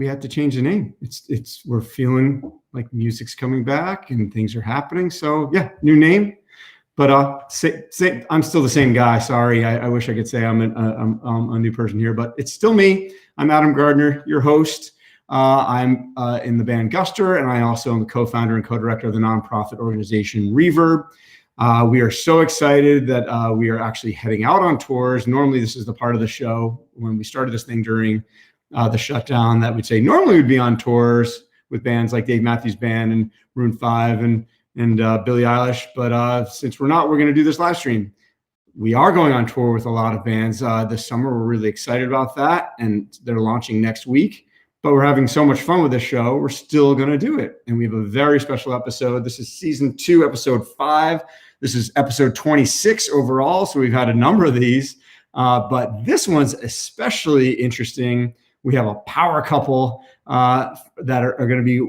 we had to change the name. We're feeling like music's coming back and things are happening. So yeah, new name. But I'm still the same guy. Sorry, I wish I could say I'm a new person here, but it's still me. I'm Adam Garder, your host. I'm in the band Guster, and I also am the co-founder and co-director of the nonprofit organization REVERB. We are so excited that we are actually heading out on tours. Normally, this is the part of the show when we started this thing during the shutdown that we'd say normally we'd be on tours with bands like Dave Matthews Band and Maroon 5 and Billie Eilish. But since we're not, we're going to do this live stream. We are going on tour with a lot of bands this summer. We're really excited about that, and they're launching next week. But we're having so much fun with this show, we're still going to do it. And we have a very special episode. This is season 2, episode 5. This is episode 26 overall. So we've had a number of these. But this one's especially interesting. We have a power couple that are going to be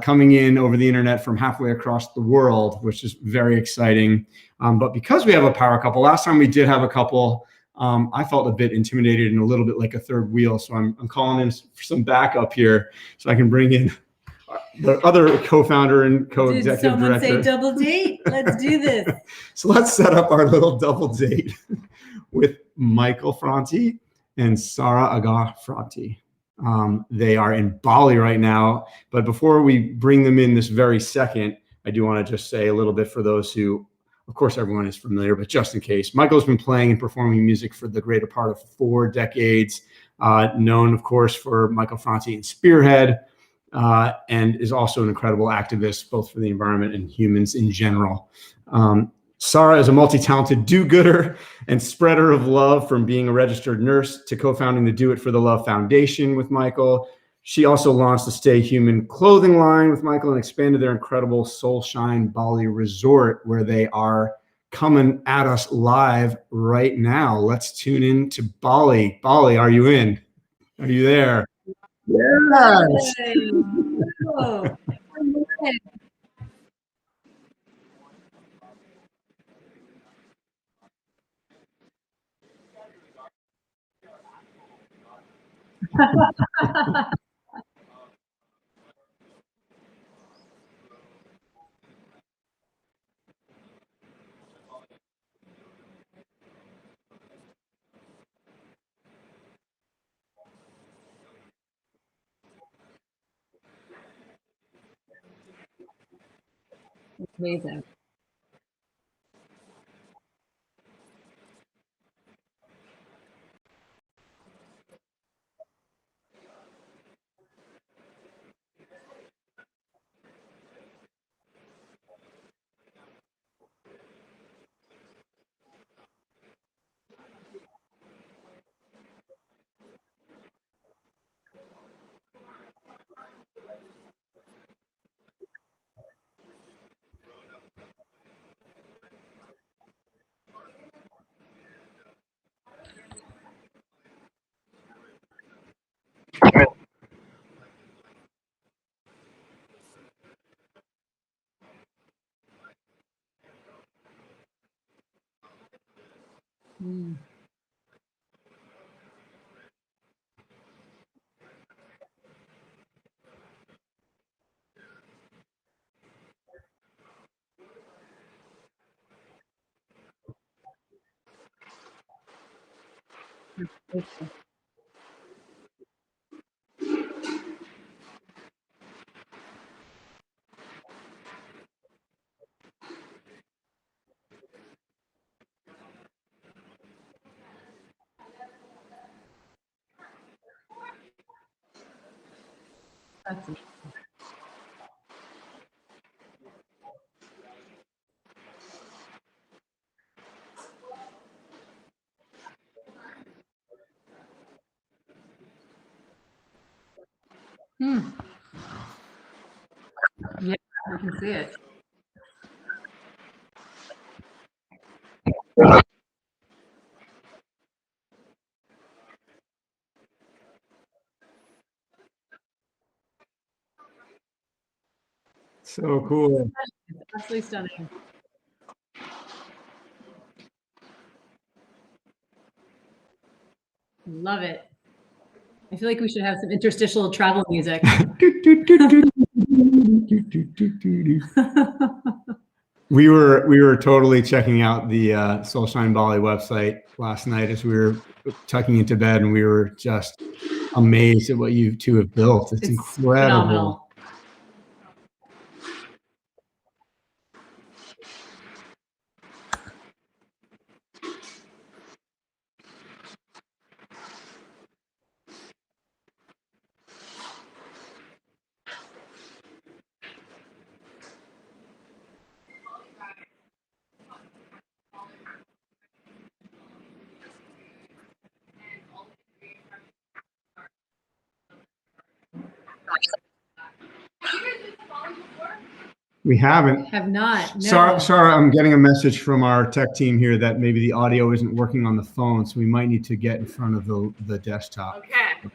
coming in over the internet from halfway across the world, which is very exciting. But because we have a power couple, last time we did have a couple, I felt a bit intimidated and a little bit like a third wheel. So I'm calling in for some backup here so I can bring in the other co-founder and co-executive director. Did someone say double date? Let's do this. So let's set up our little double date with Michael Franti and Sara Agah Franti. They are in Bali right now. But before we bring them in this very second, I do want to just say a little bit for those who, of course, everyone is familiar, but just in case, Michael's been playing and performing music for the greater part of 4 decades, known, of course, for Michael Franti and Spearhead, and is also an incredible activist, both for the environment and humans in general. Sara is a multi-talented do-gooder and spreader of love, from being a registered nurse to co-founding the Do It for the Love Foundation with Michael. She also launched the Stay Human clothing line with Michael and expanded their incredible Soul Shine Bali resort, where they are coming at us live right now. Let's tune in to Bali. Bali, are you in? Are you there? Yes. Oh. Amazing. Mm. That's amazing. Yeah, I can see it. So cool. It's absolutely stunning. Love it. I feel like we should have some interstitial travel music. We were totally checking out the Soulshine Bali website last night as we were tucking into bed, and we were just amazed at what you two have built. It's incredible. Phenomenal. We haven't. Have not. No. Sara, I'm getting a message from our tech team here that maybe the audio isn't working on the phone, so we might need to get in front of the desktop. Okay.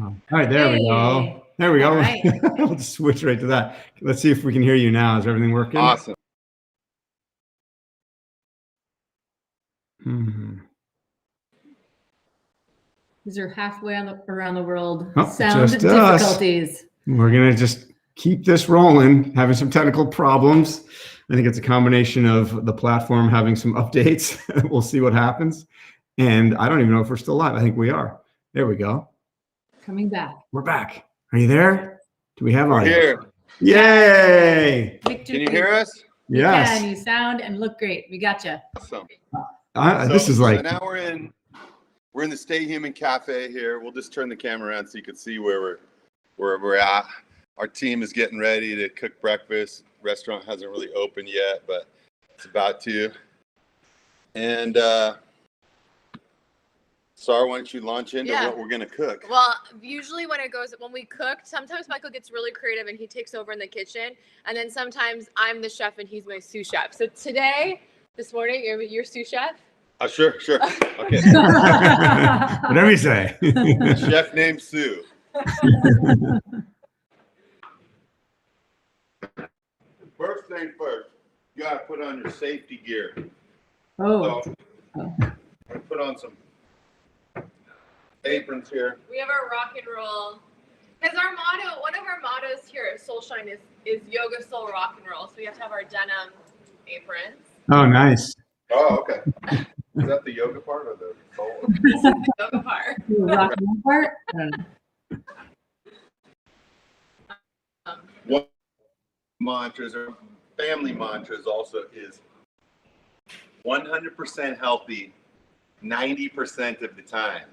All right, there we go. There we go. Right. We'll just switch right to that. Let's see if we can hear you now. Is everything working? Awesome. These are halfway around the world. Oh, Sound just us. difficulties. We're going to just keep this rolling, having some technical problems. I think it's a combination of the platform having some updates. We'll see what happens. And I don't even know if we're still live. I think we are. There we go. Coming back. We're back. Are you there? Do we have We're audio? here. Yay! Victor, Can you hear us? Yes. Yeah, you sound and look great. We got you. Awesome. This is like. So now we're in the Stay Human Cafe here. We'll just turn the camera around so you can see where we're at. Our team is getting ready to cook breakfast. Restaurant hasn't really opened yet, but it's about to. And Sara, why don't you launch into what we're gonna cook? Well, usually when we cook, sometimes Michael gets really creative and he takes over in the kitchen, and then sometimes I'm the chef and he's my sous chef. So this morning, you're sous chef. Sure. Okay. Whatever you say. Chef named Sue. First thing first, you gotta put on your safety gear. Oh. So, put on some aprons here. We have our rock and roll. Because our motto, one of our mottos here at Soulshine is yoga, soul, rock and roll. So we have to have our denim aprons. Oh, nice. Oh, okay. Is that the yoga part or the soul? This is the yoga part. The rock and roll part? I don't know. One mantras or family mantras also is 100% healthy 90% of the time.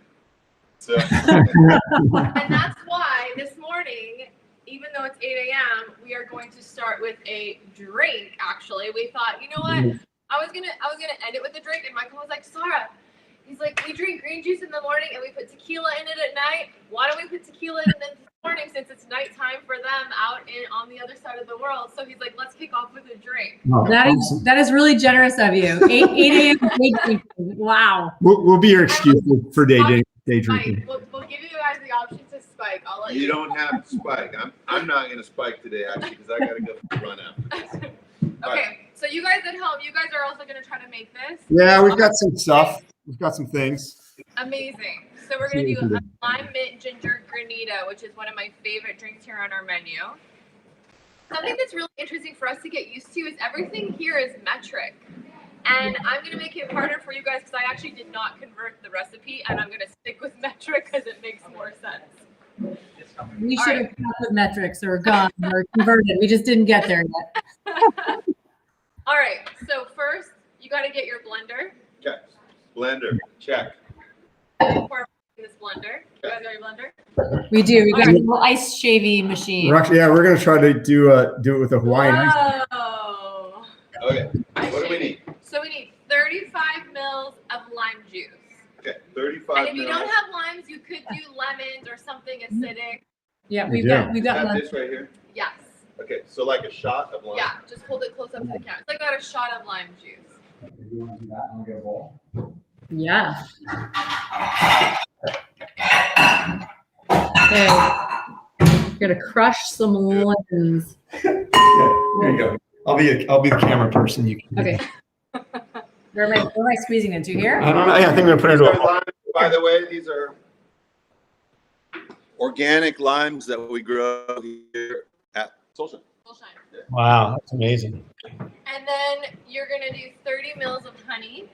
So And that's why this morning, even though it's 8 a.m., we are going to start with a drink. Actually, we thought, you know what? I was gonna end it with a drink, and Michael was like, Sara, he's like, we drink green juice in the morning and we put tequila in it at night. Why don't we put tequila in it this morning since it's nighttime for them out on the other side of the world? So he's like, let's kick off with a drink. Oh, That is really generous of you. 8 a.m. day drinking. Wow. We'll be your excuse for day drinking. We'll give you guys the option to spike. I'll let you don't have to spike. I'm not gonna spike today actually because I gotta go for a run after this. Okay, so you guys at home, you guys are also gonna try to make this. Yeah, we've got some stuff. We've got some things. Amazing. So we're gonna do a Lime Ginger Granita, which is one of my favorite drinks here on our menu. Something that's really interesting for us to get used to is everything here is metric. And I'm going to make it harder for you guys because I actually did not convert the recipe, and I'm going to stick with metric because it makes more sense. We should have come with metrics or gone or converted. We just didn't get there yet. All right. So first, you got to get your blender. Okay. Blender. Check. Pour in this blender. You guys got your blender? We do. We got a little ice shavy machine. We're going to try to do it with a Hawaiian. Whoa. Okay. What do we need? So we need 35 mils of lime juice. Okay. 35 And if you mils. don't have limes, you could do lemons or something acidic. Yeah, we've got Have one. this right here. Yes. Okay. So like a shot of lime. Yeah. Just hold it close up to the camera. It's like got a shot of lime juice. You want to do that? I'll get a bowl. Yeah. Okay. We're gonna crush some lemons. Yeah, there you go. I'll be the camera person. You can. Okay. Where am I squeezing into here? I don't know. Yeah, I think I'm gonna put it These into are limes, by the way, these are organic limes that we grow here at Soulshine. Wow, that's amazing. And then you're gonna do 30 mils of honey.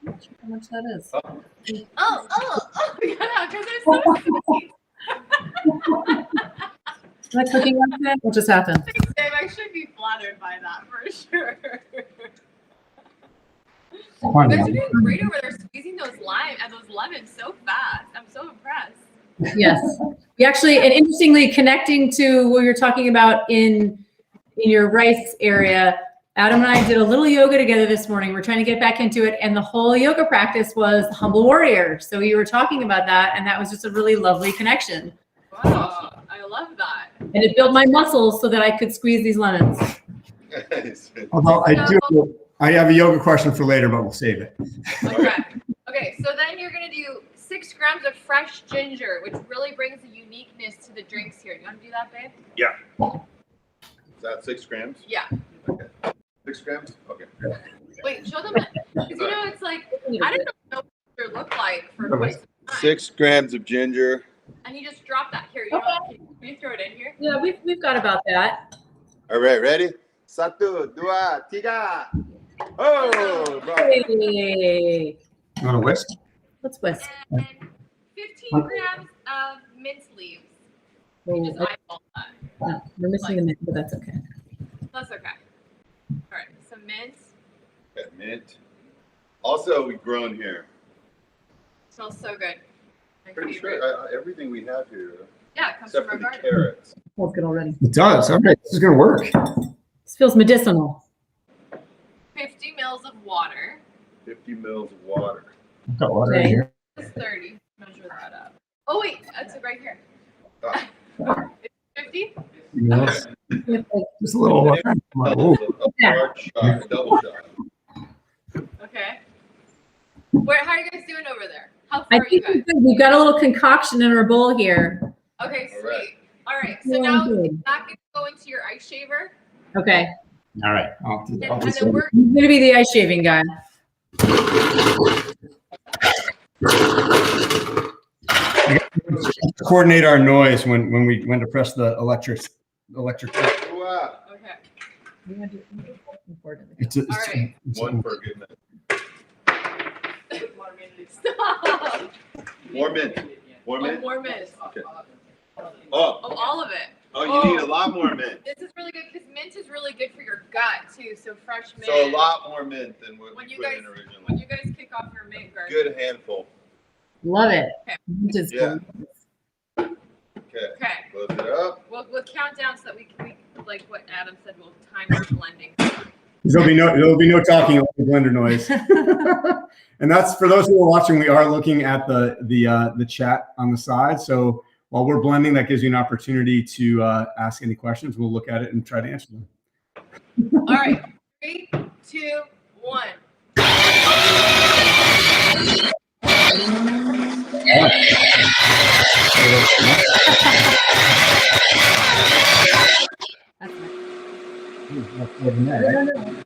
I'm not sure how much that is. Yeah, because they're so sweet. Am I cooking like that? What just happened? Thanks, Dave. I should be flattered by that for sure. You guys are doing great over there, squeezing those lemons so fast. I'm so impressed. Yes. We actually, and interestingly, connecting to what you're talking about in your rice area, Adam and I did a little yoga together this morning. We're trying to get back into it, and the whole yoga practice was Humble Warrior. So you were talking about that, and that was just a really lovely connection. Wow, I love that. And it built my muscles so that I could squeeze these lemons. Although I have a yoga question for later, but we'll save it. Okay, so then you're gonna do 6 grams of fresh ginger, which really brings a uniqueness to the drinks here. You want to do that, babe? Yeah. Is that 6 grams? Yeah. Okay. 6 grams? Okay. Wait, show them that. Because you know, it's like, I don't know what ginger look like for quite some time. 6 grams of ginger. And you just drop that here. You know, can you throw it in here? Yeah, we've got about that. All right, ready? 1, 2, 3. Oh, bro. Hey. You want a whisk? Let's whisk. And 15 grams of mint leaves. You just eyeball that. No, we're missing the mint, but that's okay. That's okay. All right, some mint. Got mint. Also, we've grown here. Smells so good. My Pretty favorite. sure everything we have here, Yeah, it comes except from for our the garden. carrots. Smells good already. It does. Okay, this is gonna work. This feels medicinal. 50 mils of water. 50 mils of water. I've got water in Okay. here. This is 30. Measure that up. Oh wait, that's it right here. Ah. 50? Yes. With, like, Just a little water. Double, a Yeah. large shot, double shot. Okay. Where? How are you guys doing over there? How I far are you think guys? we've got a little concoction in our bowl here. Okay, All sweet. right. All right. So Yeah, now I'm good. that can go into your ice shaver, Okay. All right. I'll do and, that. I'll and just- then we're I'm gonna be the ice shaving guy. coordinate our noise when we went to press the electric. Wow. okay. It's All right. One for a good minute. Stop. More mint. More Oh, mint? more mint. Okay. Oh, Oh, all of it. you need a lot more mint. This is really good because mint is really good for your gut too. So fresh mint. So a lot more mint than what When we you put guys in originally. when you guys kick off your mint garden. Good handful. Love it. Okay. Just Yeah. Okay. Okay. Close it up. We'll count down so that we like what Adam said. We'll time our blending. there'll be no talking over the blender noise. And that's for those who are watching. We are looking at the chat on the side. So while we're blending, that gives you an opportunity to ask any questions. We'll look at it and try to answer them. All right. 3, 2, 1. Looks good.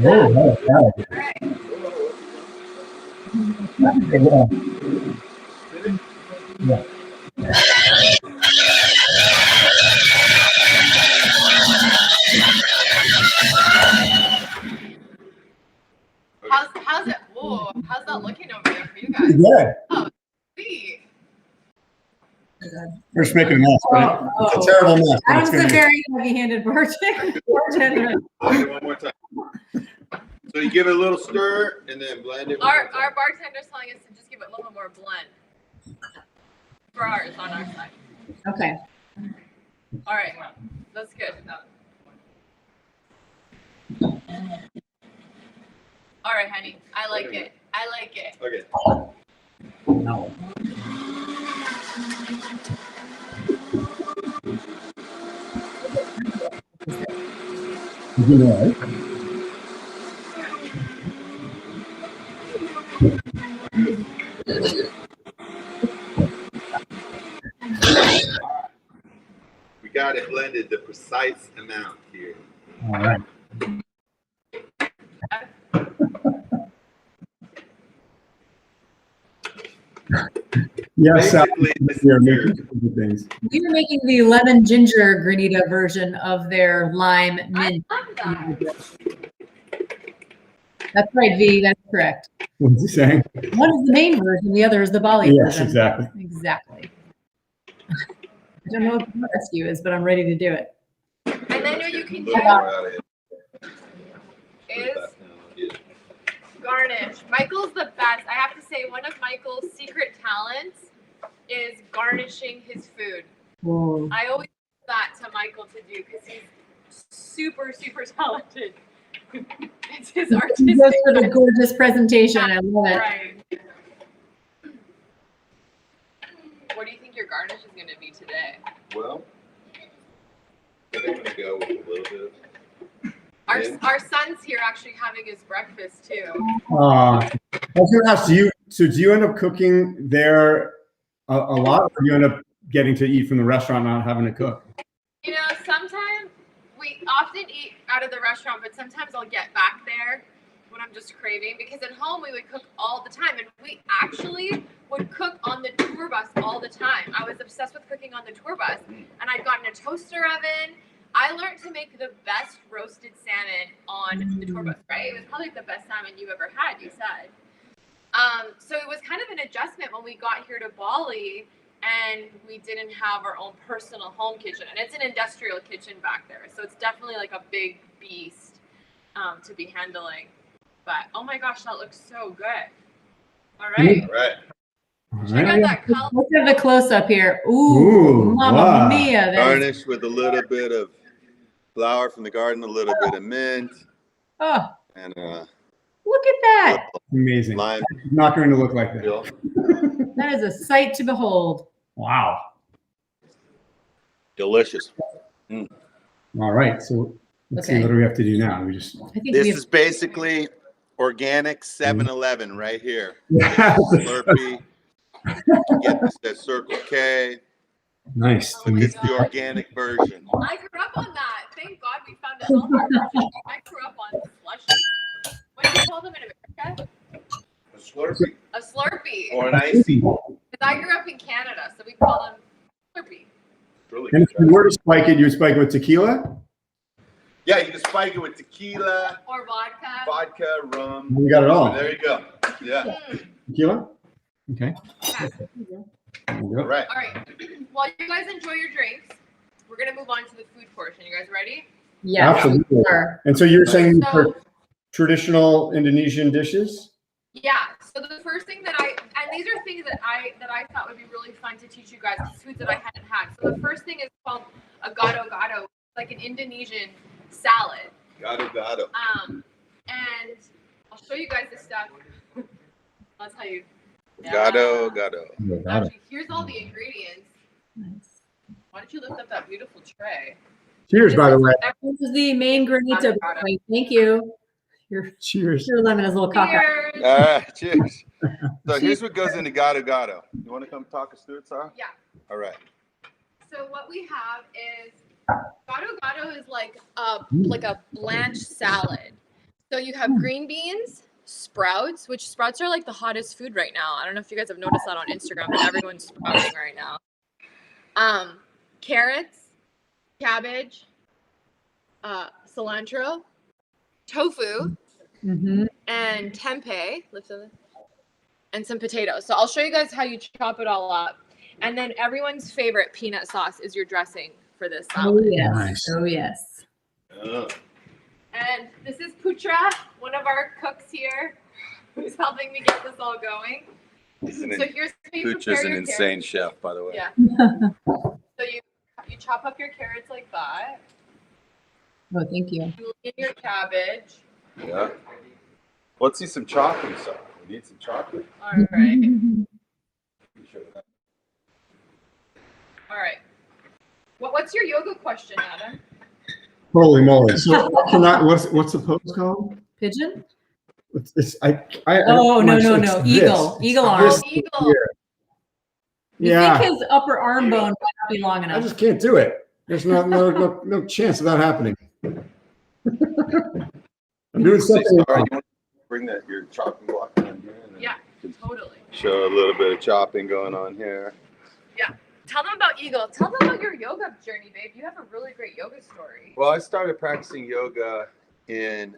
All right. How's it? Whoa, how's that looking over there for you guys? Yeah, Sweet. we're just making a mess. Right? It's a terrible mess. but it's Adam's a gonna be- very heavy-handed bartender. Okay, one more time. So you give it a little stir and then blend it. Our bartender's telling us to just give it a little bit more blend for ours on our side. Okay. All right, that's good. All right, honey, I like it. I like it. Okay. We got it blended the precise amount here. All right. Yes, Basically, this yeah, is your- making things. We were making the lemon ginger granita version of their lime mint. I love that. That's right, V. That's correct. What's he saying? One is the main version, the other is the Bali Yes, version. exactly. Exactly. I don't know what the rescue is, but I'm ready to do it. And then what you can do is garnish. Michael's the best. I have to say, one of Michael's secret talents is garnishing his food. Whoa. I always do that to Michael to do because he's super, super talented. It's his He artistic. goes for the gorgeous presentation. I love it. Right. What do you think your garnish is going to be today? Well, I think I'm gonna go with a little bit. Our son's here actually having his breakfast too. I was going to ask, do you end up cooking there a lot, or do you end up getting to eat from the restaurant, not having to cook? You know, sometimes we often eat out of the restaurant, but sometimes I'll get back there when I'm just craving, because at home we would cook all the time, and we actually would cook on the tour bus all the time. I was obsessed with cooking on the tour bus, and I'd gotten a toaster oven. I learned to make the best roasted salmon on the tour bus, right? It was probably the best salmon you ever had, you said. So it was kind of an adjustment when we got here to Bali and we didn't have our own personal home kitchen. And it's an industrial kitchen back there. So it's definitely like a big beast to be handling. But oh my gosh, that looks so good. All right. All right. Check out that color. Let's have the close up here. Ooh, Ooh, Mamma wow. Mia. That's, Garnish with a little bit of flour from the garden, a little bit of mint, oh, and look at that. Amazing. lime. It's not going to look like that. peel. That is a sight to behold. Wow. Delicious. All right. So let's see, Okay. what do we have to do now? We just. I think This we have, is basically organic 7-Eleven right here. Slurpee. Get this at Circle K. Nice. It's the organic version. I grew up on that. Thank God we found a healthier version. I grew up on slushy. What do you call them in America? A Slurpee. A Slurpee. Or an icy. Because I grew up in Canada, so we call them Slurpee. Really And if good. you were to spike it, you would spike it with tequila? Yeah, you can spike it with tequila, Or vodka. vodka, rum. We got it all. There you go. Yeah. Tequila? Okay. Yeah. There we All go. right. All right. While you guys enjoy your drinks, we're going to move on to the food portion. You guys ready? yeah, Absolutely. sure. And so you're saying So- for traditional Indonesian dishes? Yeah. So the first thing that and these are things that I thought would be really fun to teach you guys, foods that I hadn't had. So the first thing is called a gado gado, like an Indonesian salad. Gado gado. And I'll show you guys this stuff. I'll tell you. Gado gado. Actually, here's all the ingredients. Nice. Why don't you lift up that beautiful tray? Cheers, by the way. This is the main granita. Thank you. Cheers. Your lemon is a little cockeyed. Cheers. All right, cheers. So here's what goes into gado gado. You want to come talk us through it, Sara? Yeah. All right. So what we have is gado gado is like a blanched salad. So you have green beans, sprouts, which sprouts are like the hottest food right now. I don't know if you guys have noticed that on Instagram, but everyone's sprouting right now. Carrots, cabbage, cilantro, tofu, and tempeh, and some potatoes. So I'll show you guys how you chop it all up. And then everyone's favorite peanut sauce is your dressing for this Oh salad. yes. Nice. Oh yes. And this is Putra, one of our cooks here, who's helping me get this all going. So here's how you Pooch prepare is an your insane carrots. chef, by the way. Yeah. So you chop up your carrots like that. Oh, thank you. You lean your cabbage. Yeah. Let's see some chocolate, Sara. We need some chocolate. All right. All right. What's your yoga question, Adam? Holy moly. So what's the pose called? Pigeon? Oh, no. Eagle. Eagle arm. Eagle. You Yeah. think his upper arm bone might not be long I enough. just can't do it. There's no chance of that happening. I'm doing something Sara, wrong. you want to bring your chopping block down here? Yeah, totally. show a little bit of chopping going on here. Yeah. Tell them about Eagle. Tell them about your yoga journey, babe. You have a really great yoga story. Well, I started practicing yoga in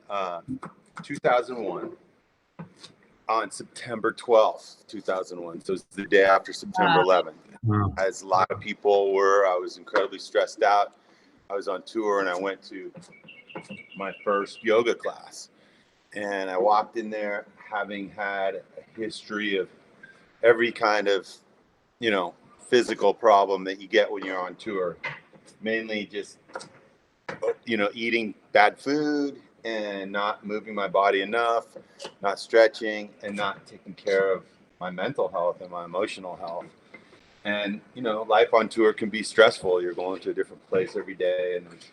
2001 on September 12th, 2001. So it's the day after September 11th. Wow. As a lot of people were, I was incredibly stressed out. I was on tour and I went to my first yoga class. And I walked in there having had a history of every kind of, physical problem that you get when you're on tour. Mainly just, eating bad food and not moving my body enough, not stretching, and not taking care of my mental health and my emotional health. And, life on tour can be stressful. You're going to a different place every day and there's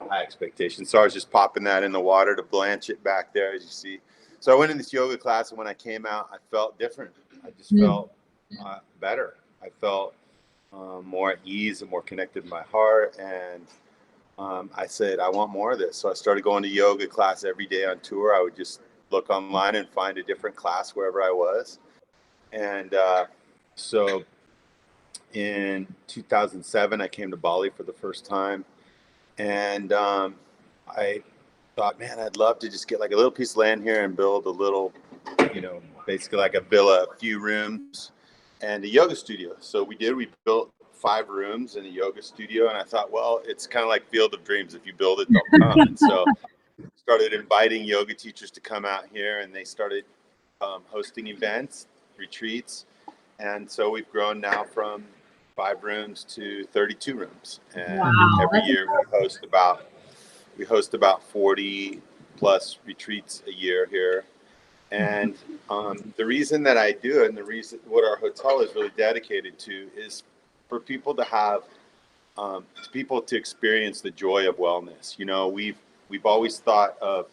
high expectations. So I was just popping that in the water to blanch it back there, as you see. So I went in this yoga class, and when I came out, I felt different. I just felt better. I felt more at ease and more connected to my heart. And I said, I want more of this. So I started going to yoga class every day on tour. I would just look online and find a different class wherever I was. And so in 2007, I came to Bali for the first time. And I thought, man, I'd love to just get like a little piece of land here and build a little, basically like a villa, a few rooms and a yoga studio. So we built 5 rooms in a yoga studio. And I thought, well, it's kind of like Field of Dreams. If you build it, they'll come. And so started inviting yoga teachers to come out here, and they started hosting events, retreats. And so we've grown now from 5 rooms to 32 rooms. And every year we host about 40 plus retreats a year here. And the reason that I do it, and the reason what our hotel is really dedicated to, is for people to have people to experience the joy of wellness. We've always thought of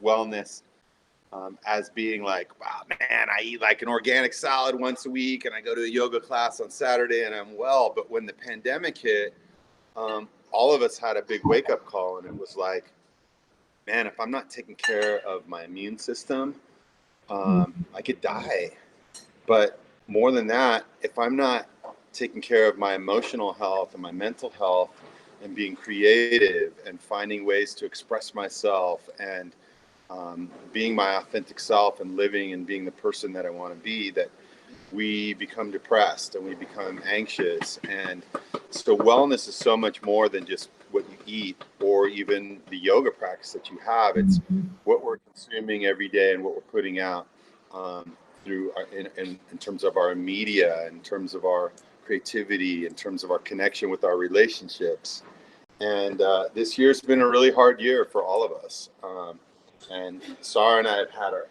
wellness as being like, wow, man, I eat like an organic salad once a week and I go to a yoga class on Saturday and I'm well. But when the pandemic hit, all of us had a big wake up call, and it was like, man, if I'm not taking care of my immune system, I could die. But more than that, if I'm not taking care of my emotional health and my mental health and being creative and finding ways to express myself and being my authentic self and living and being the person that I want to be, that we become depressed and we become anxious. And so wellness is so much more than just what you eat or even the yoga practice that you have. It's what we're consuming every day and what we're putting out through in terms of our media, in terms of our creativity, in terms of our connection with our relationships. And this year's been a really hard year for all of us. And Sara and I have had our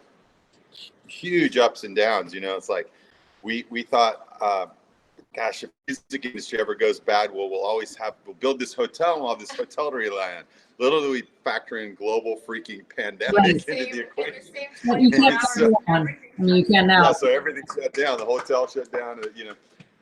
huge ups and downs. It's like we thought, gosh, if the music industry ever goes bad, we'll build this hotel and we'll have this hotel to rely on. Little do we factor in global freaking pandemic into the equation. You can now. Yeah, so everything shut down. The hotel shut down,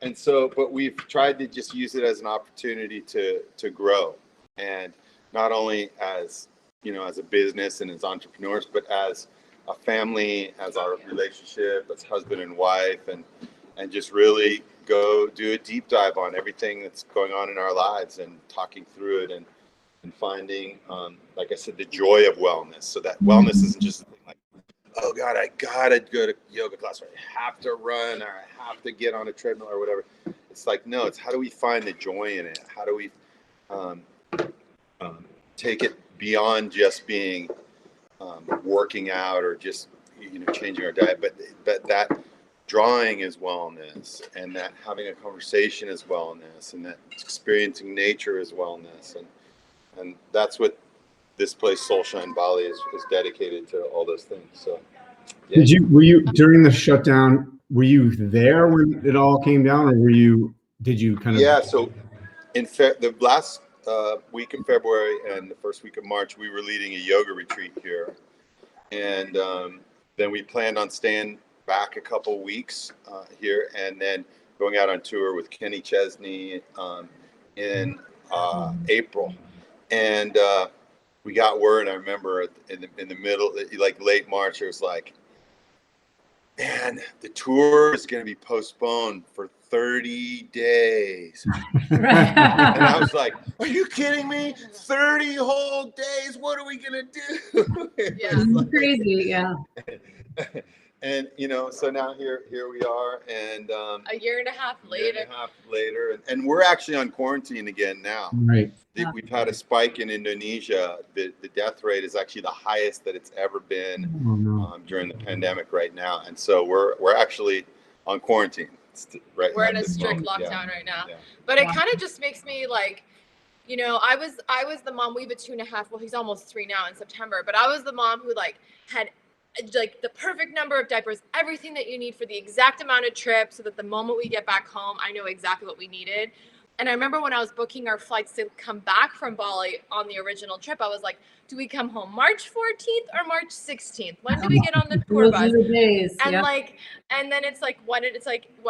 And so, but we've tried to just use it as an opportunity to grow. And not only as, as a business and as entrepreneurs, but as a family, as our relationship, as husband and wife, and just really go do a deep dive on everything that's going on in our lives and talking through it and finding, like I said, the joy of wellness. So that wellness isn't just a thing like, oh God, I gotta go to yoga class, or I have to run, or I have to get on a treadmill or whatever. It's like, no, it's how do we find the joy in it? How do we take it beyond just being working out or just changing our diet, but that drawing is wellness, and that having a conversation is wellness, and that experiencing nature is wellness, and that's what this place, Soulshine Bali, is dedicated to, all those things. So yeah. Were you during the shutdown, were you there when it all came down, or did you kind of? Yeah, so in the last week in February and the first week of March, we were leading a yoga retreat here, and then we planned on staying back a couple weeks here, and then going out on tour with Kenny Chesney in April. And we got word, I remember in the middle, like late March, it was like, and the tour is going to be postponed for 30 days. And I was like, are you kidding me? 30 whole days? What are we going to do? Yeah, crazy. Yeah. And, you know, so now here we are, and a year and a half later. And we're actually on quarantine again now. Right. We've had a spike in Indonesia. The death rate is actually the highest that it's ever been during the pandemic right now. And so we're actually on quarantine. We're in a strict lockdown right now. Yeah. But it kind of just makes me like, you know, I was the mom. We have a 2.5. Well, he's almost 3 now in September. But I was the mom who like had like the perfect number of diapers, everything that you need for the exact amount of trips, so that the moment we get back home, I know exactly what we needed. And I remember when I was booking our flights to come back from Bali on the original trip, I was like, do we come home March 14th or March 16th? When do we get on the tour bus? And like, and then it's like,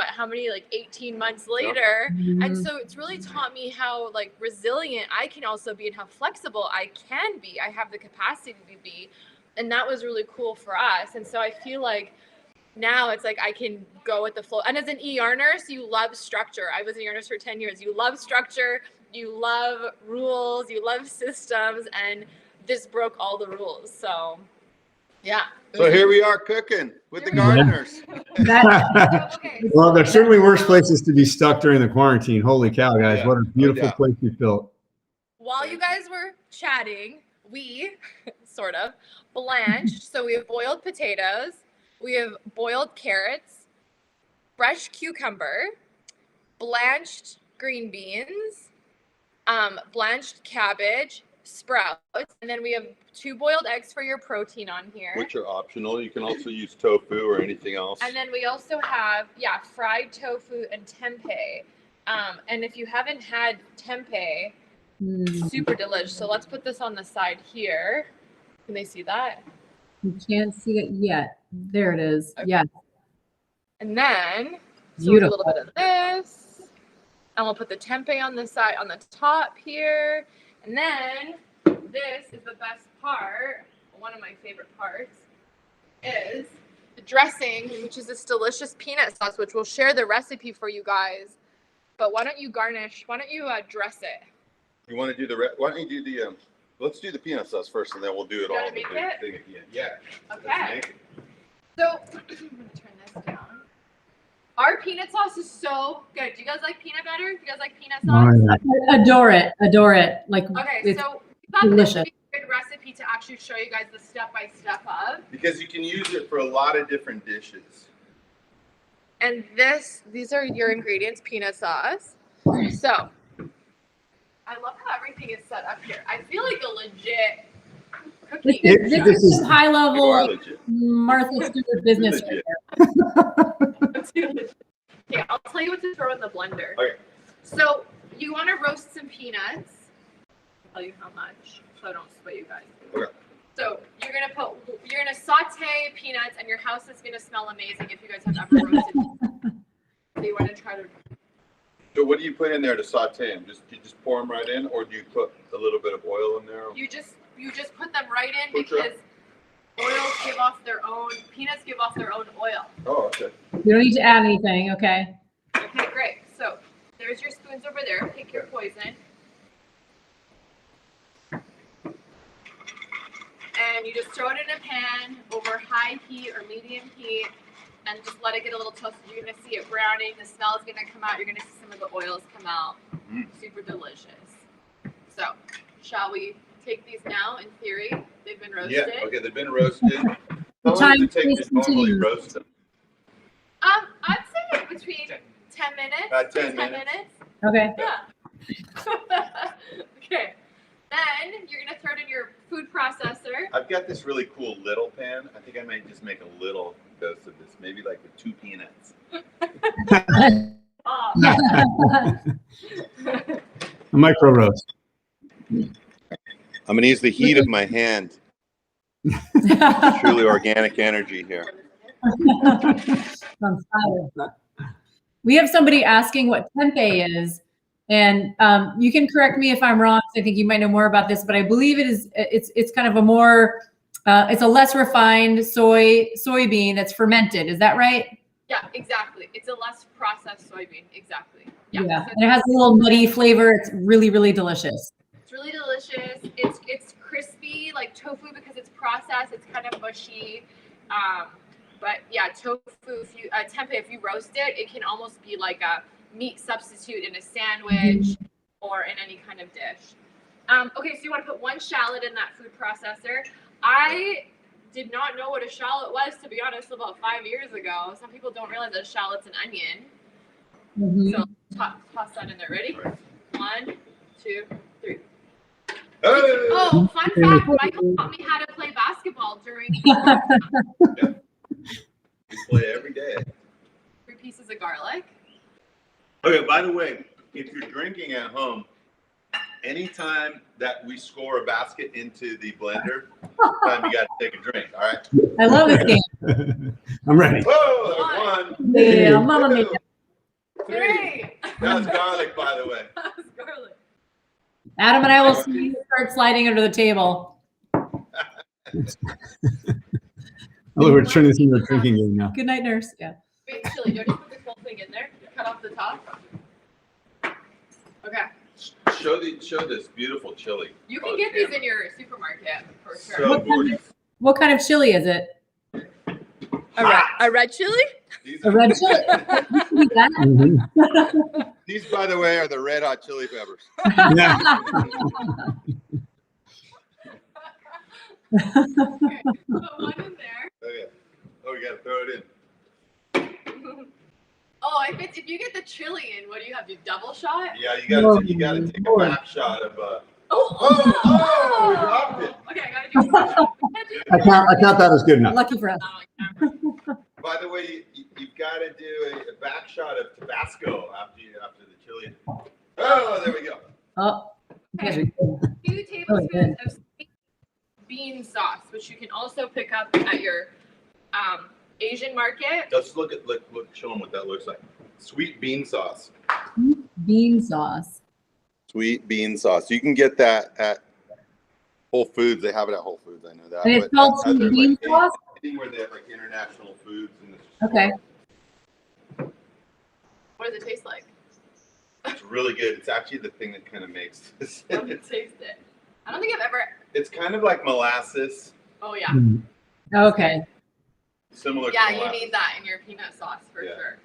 how many, like 18 months later. Mm-hmm. And so it's really taught me how like resilient I can also be and how flexible I can be. I have the capacity to be. And that was really cool for us. And so I feel like now it's like I can go with the flow. And as an ER nurse, you love structure. I was an ER nurse for 10 years. You love structure. You love rules. You love systems. And this broke all the rules. So, yeah. So here we are cooking with the gardeners. Well, there's certainly worse places to be stuck during the quarantine. Holy cow, guys. Yeah, what a beautiful place you built. While you guys were chatting, we sort of blanched. So we have boiled potatoes. We have boiled carrots, fresh cucumber, blanched green beans, blanched cabbage, sprouts, and then we have 2 boiled eggs for your protein on here. Which are optional. You can also use tofu or anything else. And then we also have, fried tofu and tempeh. And if you haven't had tempeh, super delicious. So let's put this on the side here. Can they see that? You can't see it yet. There it is. Okay. Yeah. And then so we'll do a little bit of this. And we'll put the tempeh on the side, on the top here. And then this is the best part. One of my favorite parts is the dressing, which is this delicious peanut sauce, which we'll share the recipe for you guys. But why don't you garnish? Why don't you dress it? You want to do why don't you do the let's do the peanut sauce first, and then we'll do it all. Make it? Thing again. Yeah. Okay. So I'm gonna turn this down. Our peanut sauce is so good. Do you guys like peanut butter? Do you guys like peanut sauce? Adore it. Adore it. Like, okay, so we thought this would be a good recipe to actually show you guys the step-by-step of. Because you can use it for a lot of different dishes. And these are your ingredients: peanut sauce. So I love how everything is set up here. I feel like a legit cooking. This is high level Martha Stewart business right there. Okay, I'll tell you what to throw in the blender. Okay. So you want to roast some peanuts. I'll tell you how much, so I don't sway you guys. Okay. So you're gonna saute peanuts, and your house is gonna smell amazing if you guys have ever roasted peanuts. So you want to try to. So what do you put in there to saute them? You just pour them right in, or do you put a little bit of oil in there? You just put them right in because peanuts give off their own oil. Oh, okay. You don't need to add anything, okay? Okay, great. So there's your spoons over there. Pick your poison. And you just throw it in a pan over high heat or medium heat, and just let it get a little toasted. You're gonna see it browning. The smell is gonna come out. You're gonna see some of the oils come out. Super delicious. So, shall we take these now? In theory, they've been roasted. Yeah. Okay, they've been roasted. How long does it take to normally roast them? I'd say between 10 minutes. About 10 minutes. Okay. Yeah. Okay. Then you're gonna throw it in your food processor. I've got this really cool little pan. I think I might just make a little dose of this, maybe like with 2 peanuts. A micro roast. I'm gonna use the heat of my hand. Truly organic energy here. We have somebody asking what tempeh is, and you can correct me if I'm wrong. I think you might know more about this, but I believe it's kind of a more It's a less refined soybean that's fermented. Is that right? Yeah, exactly. It's a less processed soybean. Exactly. Yeah. So And it has a little nutty flavor. It's really, really delicious. it's really delicious. It's crispy like tofu because it's processed. It's kind of mushy. But yeah, tofu, if you tempeh, if you roast it, it can almost be like a meat substitute in a sandwich or in any kind of dish. Okay, so you want to put 1 shallot in that food processor. I did not know what a shallot was, to be honest, about 5 years ago. Some people don't realize that a shallot's an onion. So toss that in there. Ready? 1, 2, 3. Oh, fun fact, Michael taught me how to play basketball during We play every day. 3 pieces of garlic. Okay, by the way, if you're drinking at home, anytime that we score a basket into the blender, time you got to take a drink, all right? I love this game. I'm ready. Whoa, there's 1, Yeah, Mama Mia. 2, 3. That's garlic, by the way. That was garlic. Adam and I will see you start sliding under the table. Oh, we're turning this into a drinking game now. Good night, nurse. Yeah. Wait, chili. Don't you put this whole thing in there? Cut off the top. Okay. Show this beautiful chili. You can get these in your supermarket for sure. So gorgeous. What kind of chili is it? A red chili? These, A red chili. Mhm. these, by the way, are the red hot chili peppers. Yeah. Okay. Put 1 in there. Okay. Oh, we got to throw it in. Oh, if you get the chili in, what do you have? Do double shot? Yeah, you got to take a back shot of Oh, we dropped it. Okay, I gotta do something. I count that as good enough. Lucky for us. By the way, you've got to do a back shot of Tabasco after the chili. Oh, there we go. Oh, Okay. 2 tablespoons of sweet bean sauce, which you can also pick up at your Asian market. Let's show them what that looks like. Sweet bean sauce. bean sauce. Sweet bean sauce. You can get that at Whole Foods. They have it at Whole Foods. I know that. And it's But called other, sweet bean sauce? Anything where they have like international foods. In the Okay. What does it taste like? It's really good. It's actually the thing that kind of makes this. Let me taste it. I don't think I've ever. It's kind of like molasses. Oh yeah. Okay. Similar Yeah, to you molasses. need that in your peanut sauce for Yeah. sure.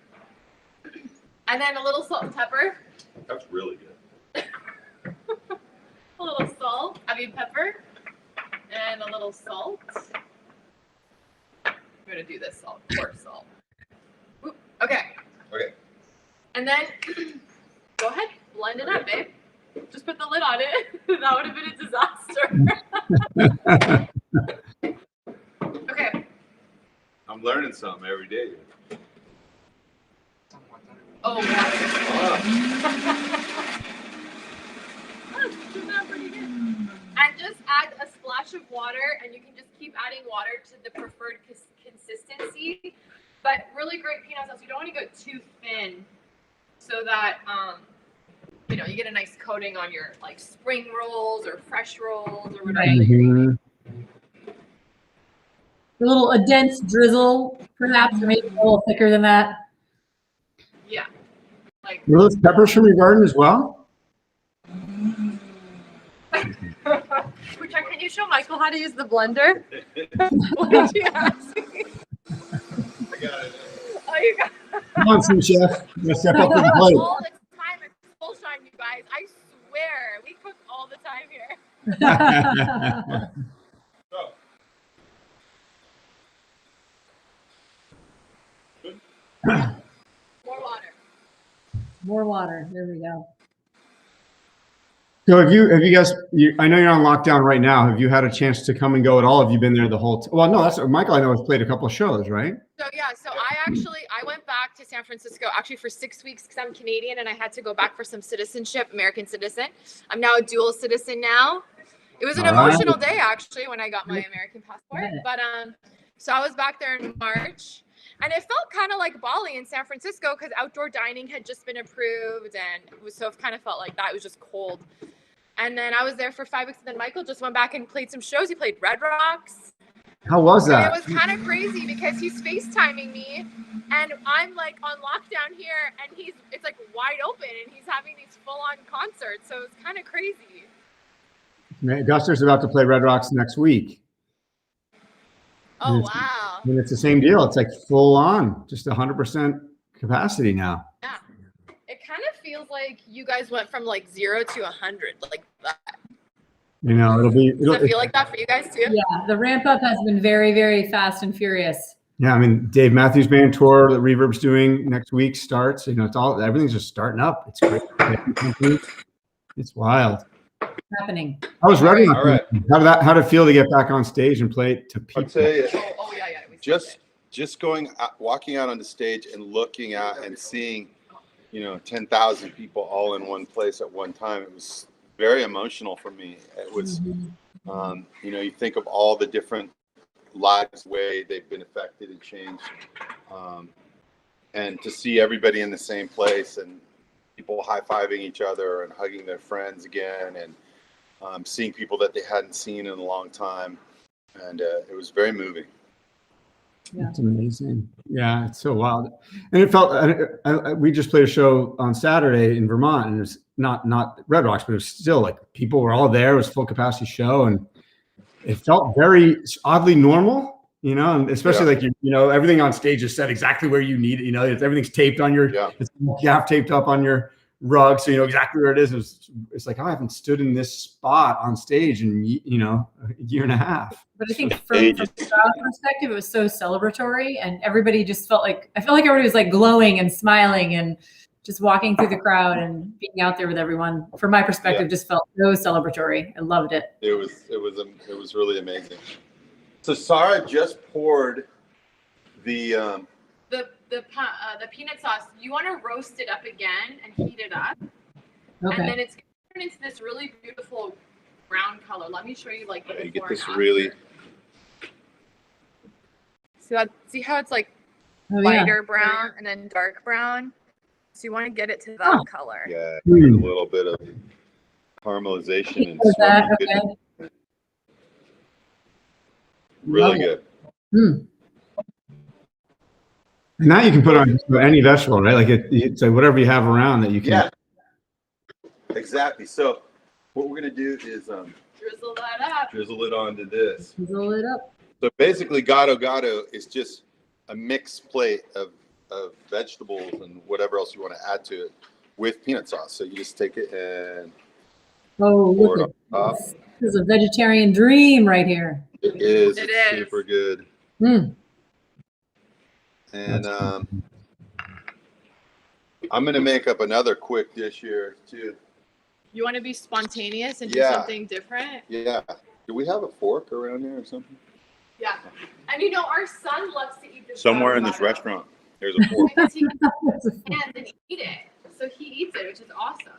And then a little salt and pepper. That's really good. A little salt. Pepper. And a little salt. I'm gonna do this salt, coarse salt. Oop, okay. Okay. And then go ahead, blend it up, babe. Just put the lid on it. That would have been a disaster. Okay. I'm learning something every day. Oh, water. Ah, Turned out pretty good. And just add a splash of water, and you can just keep adding water to the preferred consistency. But really great peanut sauce. You don't want to go too thin, so that you get a nice coating on your like spring rolls or fresh rolls or whatever. That you're eating. A dense drizzle, perhaps, or maybe a little thicker than that. Yeah. Like. Were those peppers from your garden as well? Can you show Michael how to use the blender? What did you ask me? I got it. Oh, you got it. Come on, sous chef. You gotta step up to the plate. All the time it's full shine, you guys. I swear, we cook all the time here. Go. More water. More water. There we go. So have you guys, I know you're on lockdown right now. Have you had a chance to come and go at all? Have you been there the whole time? Well, no, that's Michael. I know has played a couple of shows, right? So I went back to San Francisco actually for 6 weeks because I'm Canadian and I had to go back for some citizenship, American citizen. I'm now a dual citizen now. It was an emotional day actually when I got my American passport. But so I was back there in March. And it felt kind of like Bali in San Francisco because outdoor dining had just been approved, and it kind of felt like that. It was just cold. And then I was there for 5 weeks, and then Michael just went back and played some shows. He played Red Rocks. How was And that? it was kind of crazy because he's FaceTiming me and I'm like on lockdown here and it's like wide open and he's having these full-on concerts. So it's kind of crazy. Guster's about to play Red Rocks next week. Oh, wow. And it's the same deal. It's like full on, just 100% capacity now. Yeah. It kind of feels like you guys went from like 0 to 100, like that. You know, Does it feel like that for you guys too? Yeah, the ramp up has been very, very fast and furious. Yeah, I mean, Dave Matthews Band tour that Reverb's doing next week starts. You know, everything's just starting up. It's great. It's wild. Happening. I was ready. All right. How did it feel to get back on stage and play to people? I'll tell you, Oh yeah, yeah. just walking out on the stage and looking at and seeing, 10,000 people all in one place at one time. It was very emotional for me. It was, you think of all the different lives, way they've been affected and changed, and to see everybody in the same place and people high-fiving each other and hugging their friends again, and seeing people that they hadn't seen in a long time, and it was very moving. Yeah. It's amazing. Yeah, it's so wild. And it felt, we just played a show on Saturday in Vermont, and it was not Red Rocks, but it was still like people were all there. It was a full capacity show, and it felt very oddly normal, and especially like, everything on stage is set exactly where you need it. Everything's taped on your, it's gaff taped up on your rug, so you know exactly where it is. It's like, I haven't stood in this spot on stage in a year and a half. But I think from the crowd perspective, it was so celebratory, and everybody just felt like everybody was like glowing and smiling and just walking through the crowd and being out there with everyone. From my perspective, just felt so celebratory. I loved it. It was really amazing. So Sara just poured the peanut sauce. You want to roast it up again and heat it up, Okay. and then it's going to turn into this really beautiful brown color. Let me show you like the you before get this and after. really. See how it's like Oh, lighter brown and then dark brown. So you want to get it to that color. Yeah, a little bit of caramelization and That, smoky okay. really good. Mm. And now you can put on any vegetable, right? Like it's like whatever you have around that you can. Yeah, exactly. So what we're gonna do is Drizzle that up. drizzle it onto this. Drizzle it up. So basically, Gado Gado is just a mixed plate of vegetables and whatever else you want to add to it with peanut sauce. So you just take it and Oh, pour look it at on top. this. This is a vegetarian dream right here. It is. It It's is. super good. Mm. And I'm gonna make up another quick dish here too. You want to be spontaneous and do Yeah. something different? Yeah. Do we have a fork around here or something? Yeah. And our son loves to eat this. Somewhere Gado in this Gado. restaurant, there's a fork. Because he can and eat it. So he eats it, which is awesome.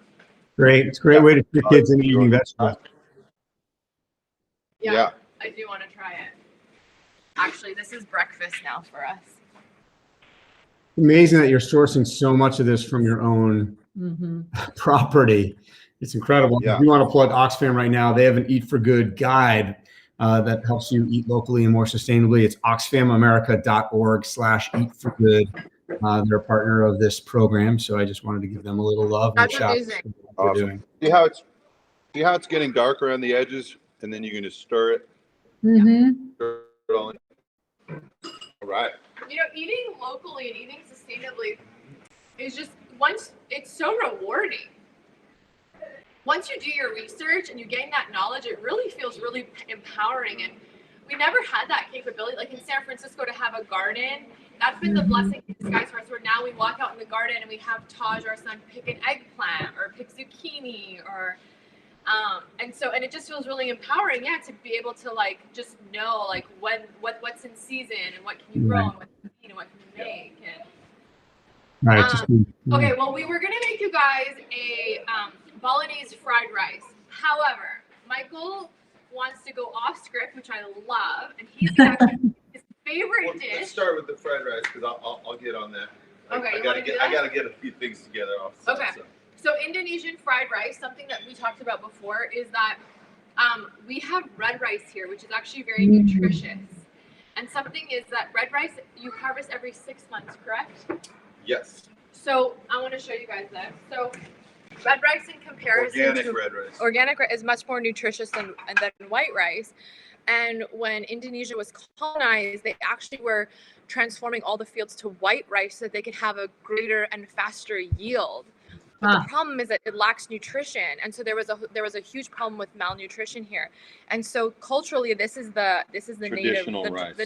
Great. It's a great way to trick kids into eating vegetables. Yeah. I do want to try it. Actually, this is breakfast now for us. Amazing that you're sourcing so much of this from your own property. It's incredible. Yeah. If you want to plug Oxfam right now, they have an Eat for Good guide that helps you eat locally and more sustainably. It's oxfamamerica.org/eatforgood. They're a partner of this program, so I just wanted to give them a little love and That's shout out amazing. for what they're Awesome. doing. See how it's getting dark around the edges, and then you can just stir it. Stir it all in. All right. Eating locally and eating sustainably is just it's so rewarding. Once you do your research and you gain that knowledge, it really feels really empowering. And we never had that capability. Like in San Francisco, to have a garden, that's been the blessing in disguise for us. Where now we walk out in the garden and we have Taj, our son, pick an eggplant or pick zucchini or. And it just feels really empowering, to be able to just know what's in season and what can you grow and what can you eat and what can you make. And okay, well, we were gonna make you guys a Balinese fried rice. However, Michael wants to go off script, which I love, and he's gonna actually his favorite dish. Let's start with the fried rice because I'll get on that. Okay, I gotta get a few things together off. Okay. So Indonesian fried rice, something that we talked about before is that we have red rice here, which is actually very nutritious. And something is that red rice, you harvest every 6 months, correct? Yes. So I want to show you guys this. So red rice in comparison Organic to red rice. organic rice is much more nutritious than white rice. And when Indonesia was colonized, they actually were transforming all the fields to white rice so that they could have a greater and faster yield. But the problem is that it lacks nutrition, and so there was a huge problem with malnutrition here. And so culturally, this is the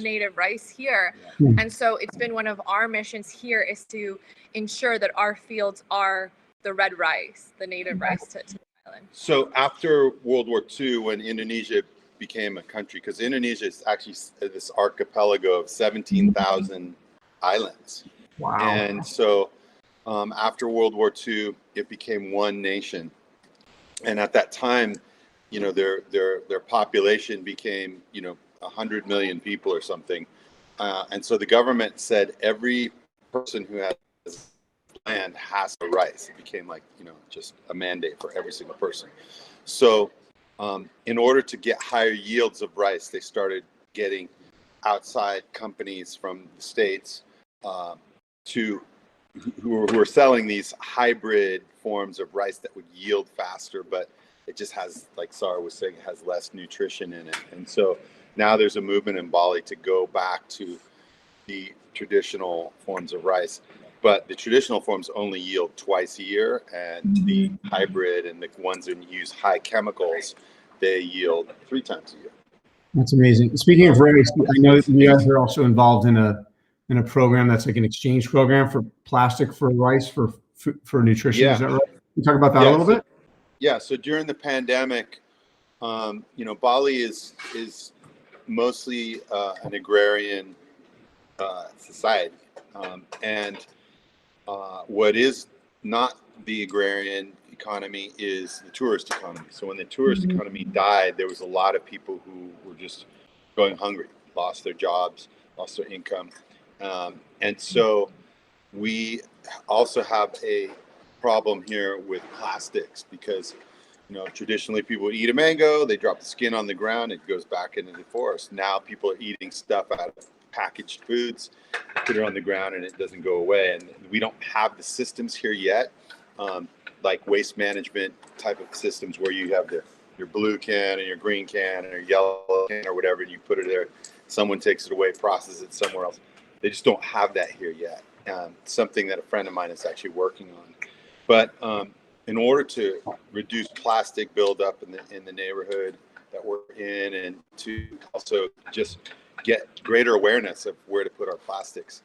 native rice here. Yeah. And so it's been one of our missions here is to ensure that our fields are the red rice, the native rice to the island. So after World War II, when Indonesia became a country, because Indonesia is actually this archipelago of 17,000 islands. Wow. And so after World War II, it became one nation. And at that time, you know, their population became, you know, 100 million people or something. And so the government said every person who has land has to rice. It became like, you know, just a mandate for every single person. So in order to get higher yields of rice, they started getting outside companies from the States who were selling these hybrid forms of rice that would yield faster, but it just has, like Sara was saying, it has less nutrition in it. And so now there's a movement in Bali to go back to the traditional forms of rice. But the traditional forms only yield twice a year, and the hybrid and the ones that use high chemicals, they yield 3 times a year. That's amazing. Speaking of rice, I know you guys are also involved in a program that's like an exchange program for plastic for rice for nutrition. Yeah. Is that right? Can you talk about that a little bit? Yeah. So during the pandemic, you know, Bali is mostly an agrarian society, and what is not the agrarian economy is the tourist economy. So when the tourist economy died, there was a lot of people who were just going hungry, lost their jobs, lost their income. And so we also have a problem here with plastics because, you know, traditionally people eat a mango, they drop the skin on the ground, it goes back into the forest. Now people are eating stuff out of packaged foods, put it on the ground and it doesn't go away. And we don't have the systems here yet, like waste management type of systems where you have your blue can and your green can and your yellow can or whatever, and you put it there, someone takes it away, processes it somewhere else. They just don't have that here yet. Something that a friend of mine is actually working on. But in order to reduce plastic buildup in the neighborhood that we're in, and to also just get greater awareness of where to put our plastics,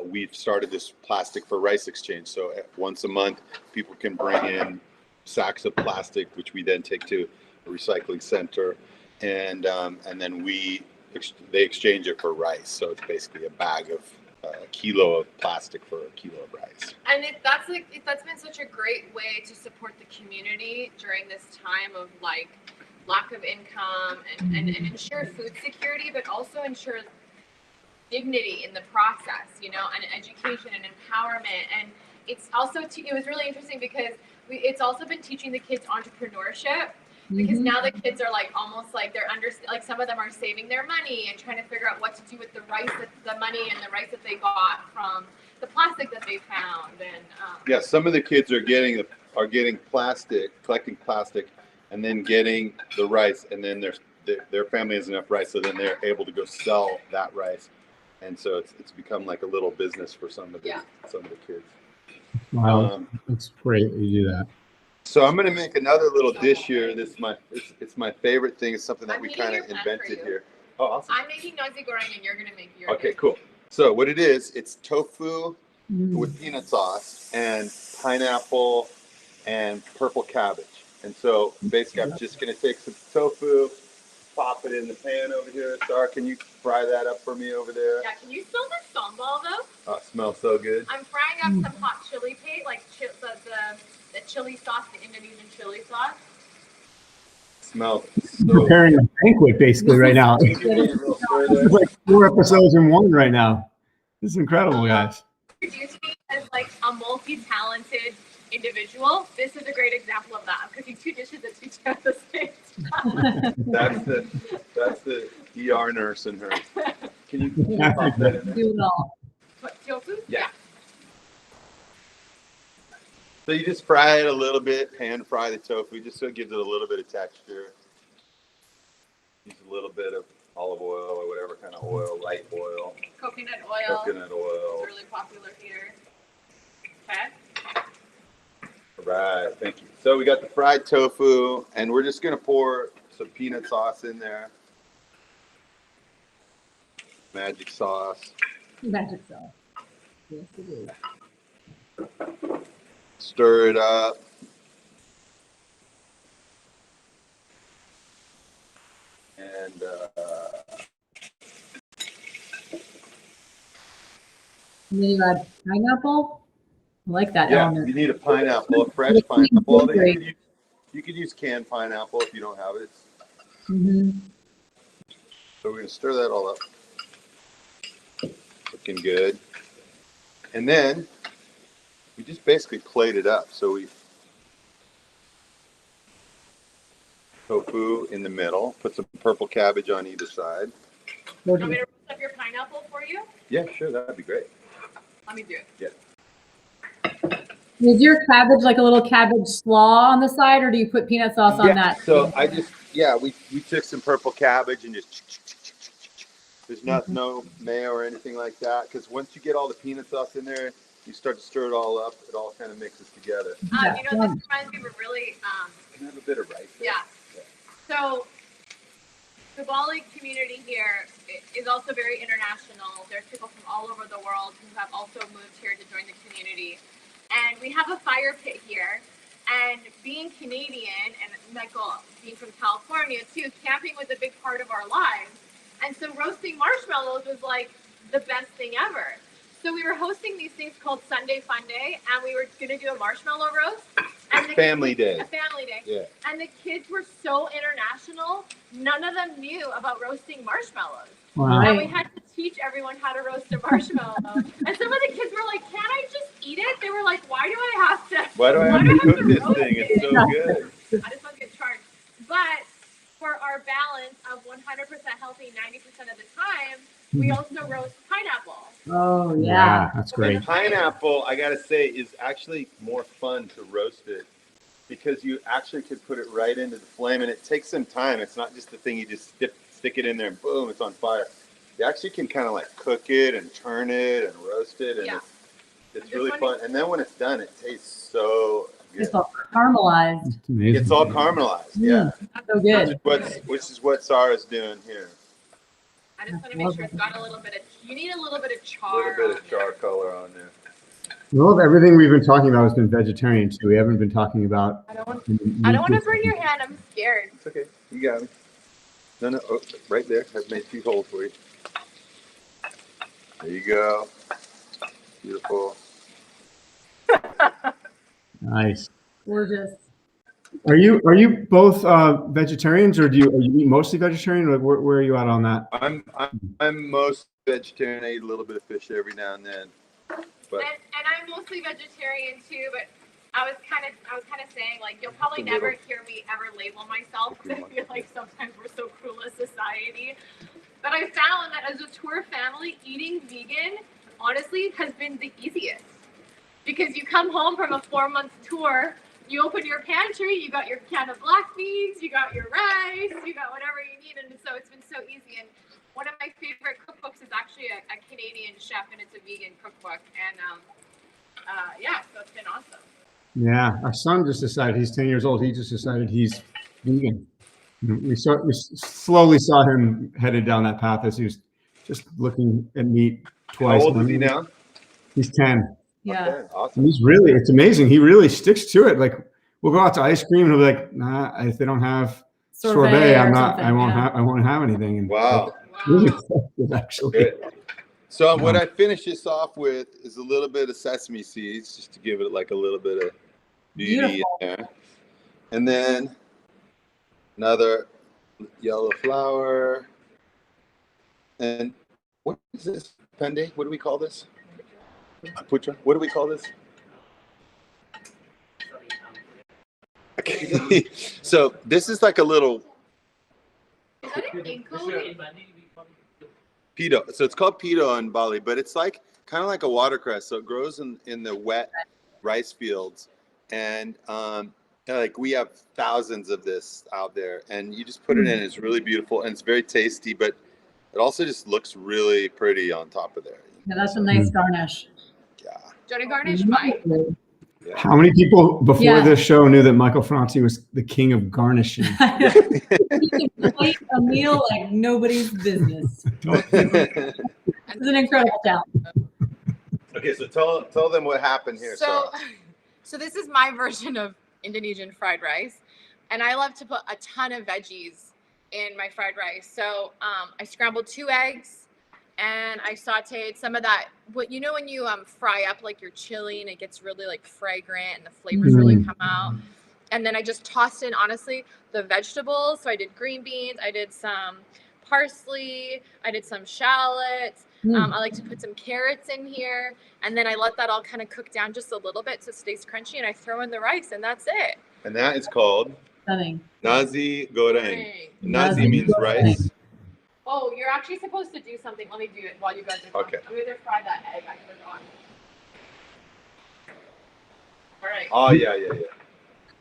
we've started this plastic for rice exchange. So once a month, people can bring in sacks of plastic, which we then take to a recycling center, and then they exchange it for rice. So it's basically a bag of a kilo of plastic for a kilo of rice. And that's been such a great way to support the community during this time of like lack of income and ensure food security, but also ensure dignity in the process, you know, and education and empowerment. And it's also it was really interesting because it's also been teaching the kids entrepreneurship. Because now the kids are like almost like they're like some of them are saving their money and trying to figure out what to do with the rice, the money and the rice that they got from the plastic that they found. And yeah, some of the kids are getting plastic, collecting plastic, and then getting the rice, and then their family has enough rice, so then they're able to go sell that rice, and so it's become like a little business for some of the kids. Wow, that's great that you do that. So I'm going to make another little dish here. It's my favorite thing. It's something that we kind of invented here. Oh, awesome. I'm making Nasi Goreng and you're going to make your Okay, cool. So what it is, it's tofu with peanut sauce and pineapple and purple cabbage. And so basically I'm just going to take some tofu, pop it in the pan over here. Sara, can you fry that up for me over there? Yeah, can you smell the sambal though? Oh, it smells so good. I'm frying up some hot chili paste, like the chili sauce, the Indonesian chili sauce. Smells You're preparing a banquet basically right now. It's like 4 episodes in one right now. This is incredible, guys. Introduce me as like a multi-talented individual. This is a great example of that. I'm cooking 2 dishes at 2 times the same time. That's the ER nursing her. Can you pop that in there? Do it all. What, tofu? Yeah. So you just fry it a little bit, pan fry the tofu, just so it gives it a little bit of texture. Use a little bit of olive oil or whatever kind of oil, light oil. Coconut oil. Coconut oil. It's really popular here. Okay. All right, thank you. So we got the fried tofu, and we're just gonna pour some peanut sauce in there. Magic sauce. Magic sauce. Yes, it is. Stir it up. And And then you add pineapple. I like that yeah, element. you need a pineapple, a fresh pineapple. You could use canned pineapple if you don't have it. Mm-hmm. So we're gonna stir that all up. Looking good. And then we just basically plate it up. So we tofu in the middle, put some purple cabbage on either side. Want me to roast up your pineapple for you? Yeah, sure, that'd be great. Let me do it. Yeah. Is your cabbage like a little cabbage slaw on the side, or do you put peanut sauce on that? So I just, we took some purple cabbage and just, there's no mayo or anything like that. Because once you get all the peanut sauce in there, you start to stir it all up. It all kind of mixes together. You know, this reminds me of a really, Can I have a bit of rice there? yeah. So the Bali community here is also very international. There's people from all over the world who have also moved here to join the community. And we have a fire pit here. And being Canadian and Michael being from California too, camping was a big part of our lives. And so roasting marshmallows was like the best thing ever. So we were hosting these things called Sunday Fun Day, and we were going to do a marshmallow roast. And Family day. A family day. Yeah. And the kids were so international, none of them knew about roasting marshmallows. Wow. And we had to teach everyone how to roast a marshmallow. And some of the kids were like, "Can't I just eat it?" They were like, "Why do I have to? Why do I have to cook this roast thing? it?" It's so good. I just want to get charged. But for our balance of 100% healthy 90% of the time, we also roast pineapple. Oh yeah, that's great. Pineapple, I gotta say, is actually more fun to roast it because you actually could put it right into the flame, and it takes some time. It's not just the thing you just stick it in there and boom, it's on fire. You actually can kind of like cook it and turn it and roast it, and Yeah. it's really fun. And then when it's done, it tastes so good. it's all caramelized. It's amazing. It's all caramelized, yeah. So good. Which is what Sara's doing here. I just want to make sure it's got a little bit of, you need a little bit of A char. little bit on of char there. color on there. Well, everything we've been talking about has been vegetarian too. We haven't been talking about. I don't want to burn your hand. I'm scared. It's okay. You got me. No, oh, right there. I've made 2 holes for you. There you go. Beautiful. Nice. Gorgeous. Are you both vegetarians, or are you eat mostly vegetarian? Like where are you at on that? I'm most vegetarian. I eat a little bit of fish every now and then. But And I'm mostly vegetarian too, but I was kind of saying, like, you'll probably never hear me ever label myself because I feel like sometimes we're so cruel as society. But I found that as a tour family, eating vegan honestly has been the easiest because you come home from a 4-month tour, you open your pantry, you got your can of black beans, you got your rice, you got whatever you need, and so it's been so easy. And one of my favorite cookbooks is actually a Canadian chef, and it's a vegan cookbook. And yeah, so it's been awesome. Yeah, our son just decided, he's 10 years old. He just decided he's vegan. We slowly saw him headed down that path as he was just looking at meat twice. how old is he now? He's 10. Yeah. Okay, awesome. It's amazing. He really sticks to it. Like we'll go out to ice cream and he'll be like, nah, if they don't have sorbet, or I won't have anything. And Wow. really effective, actually. Good. So what I finish this off with is a little bit of sesame seeds, just to give it like a little bit of beauty in there. And then another yellow flower. And what is this? Pende? What do we call this? Pucha? What do we call this? Okay. So this is like a little that an anchovy? Pito. So it's called pito in Bali, but it's like kind of like a watercress. So it grows in the wet rice fields, and like we have thousands of this out there, and you just put it in. It's really beautiful and it's very tasty, but it also just looks really pretty on top of there. Yeah, that's a nice garnish. Yeah. Johnny Garnish, Mike. How many people before Yeah. this show knew that Michael Franti was the king of garnishing? He can plate a meal like nobody's business. It's an incredible talent. Okay, so tell them what happened here. So this is my version of Indonesian fried rice, and I love to put a ton of veggies in my fried rice. So I scrambled 2 eggs, and I sauteed some of that. What you know when you fry up like your chili and it gets really like fragrant and the flavors really come out. And then I just tossed in honestly the vegetables. So I did green beans, I did some parsley, I did some shallots. I like to put some carrots in here, and then I let that all kind of cook down just a little bit so it stays crunchy, and I throw in the rice, and that's it. And that is called Stunning. Nasi Goreng. Nasi means rice. Oh, you're actually supposed to do something. Let me do it while you guys are talking. Okay. I'm going to fry that egg. I forgot. All right. Oh, yeah. All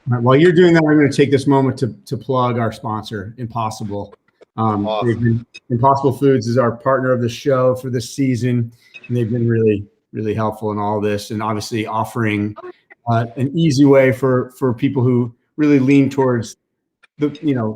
right, while you're doing that, I'm going to take this moment to plug our sponsor, Impossible. Awesome. Impossible Foods is our partner of the show for this season, and they've been really, really helpful in all this, and obviously offering an easy way for people who really lean towards the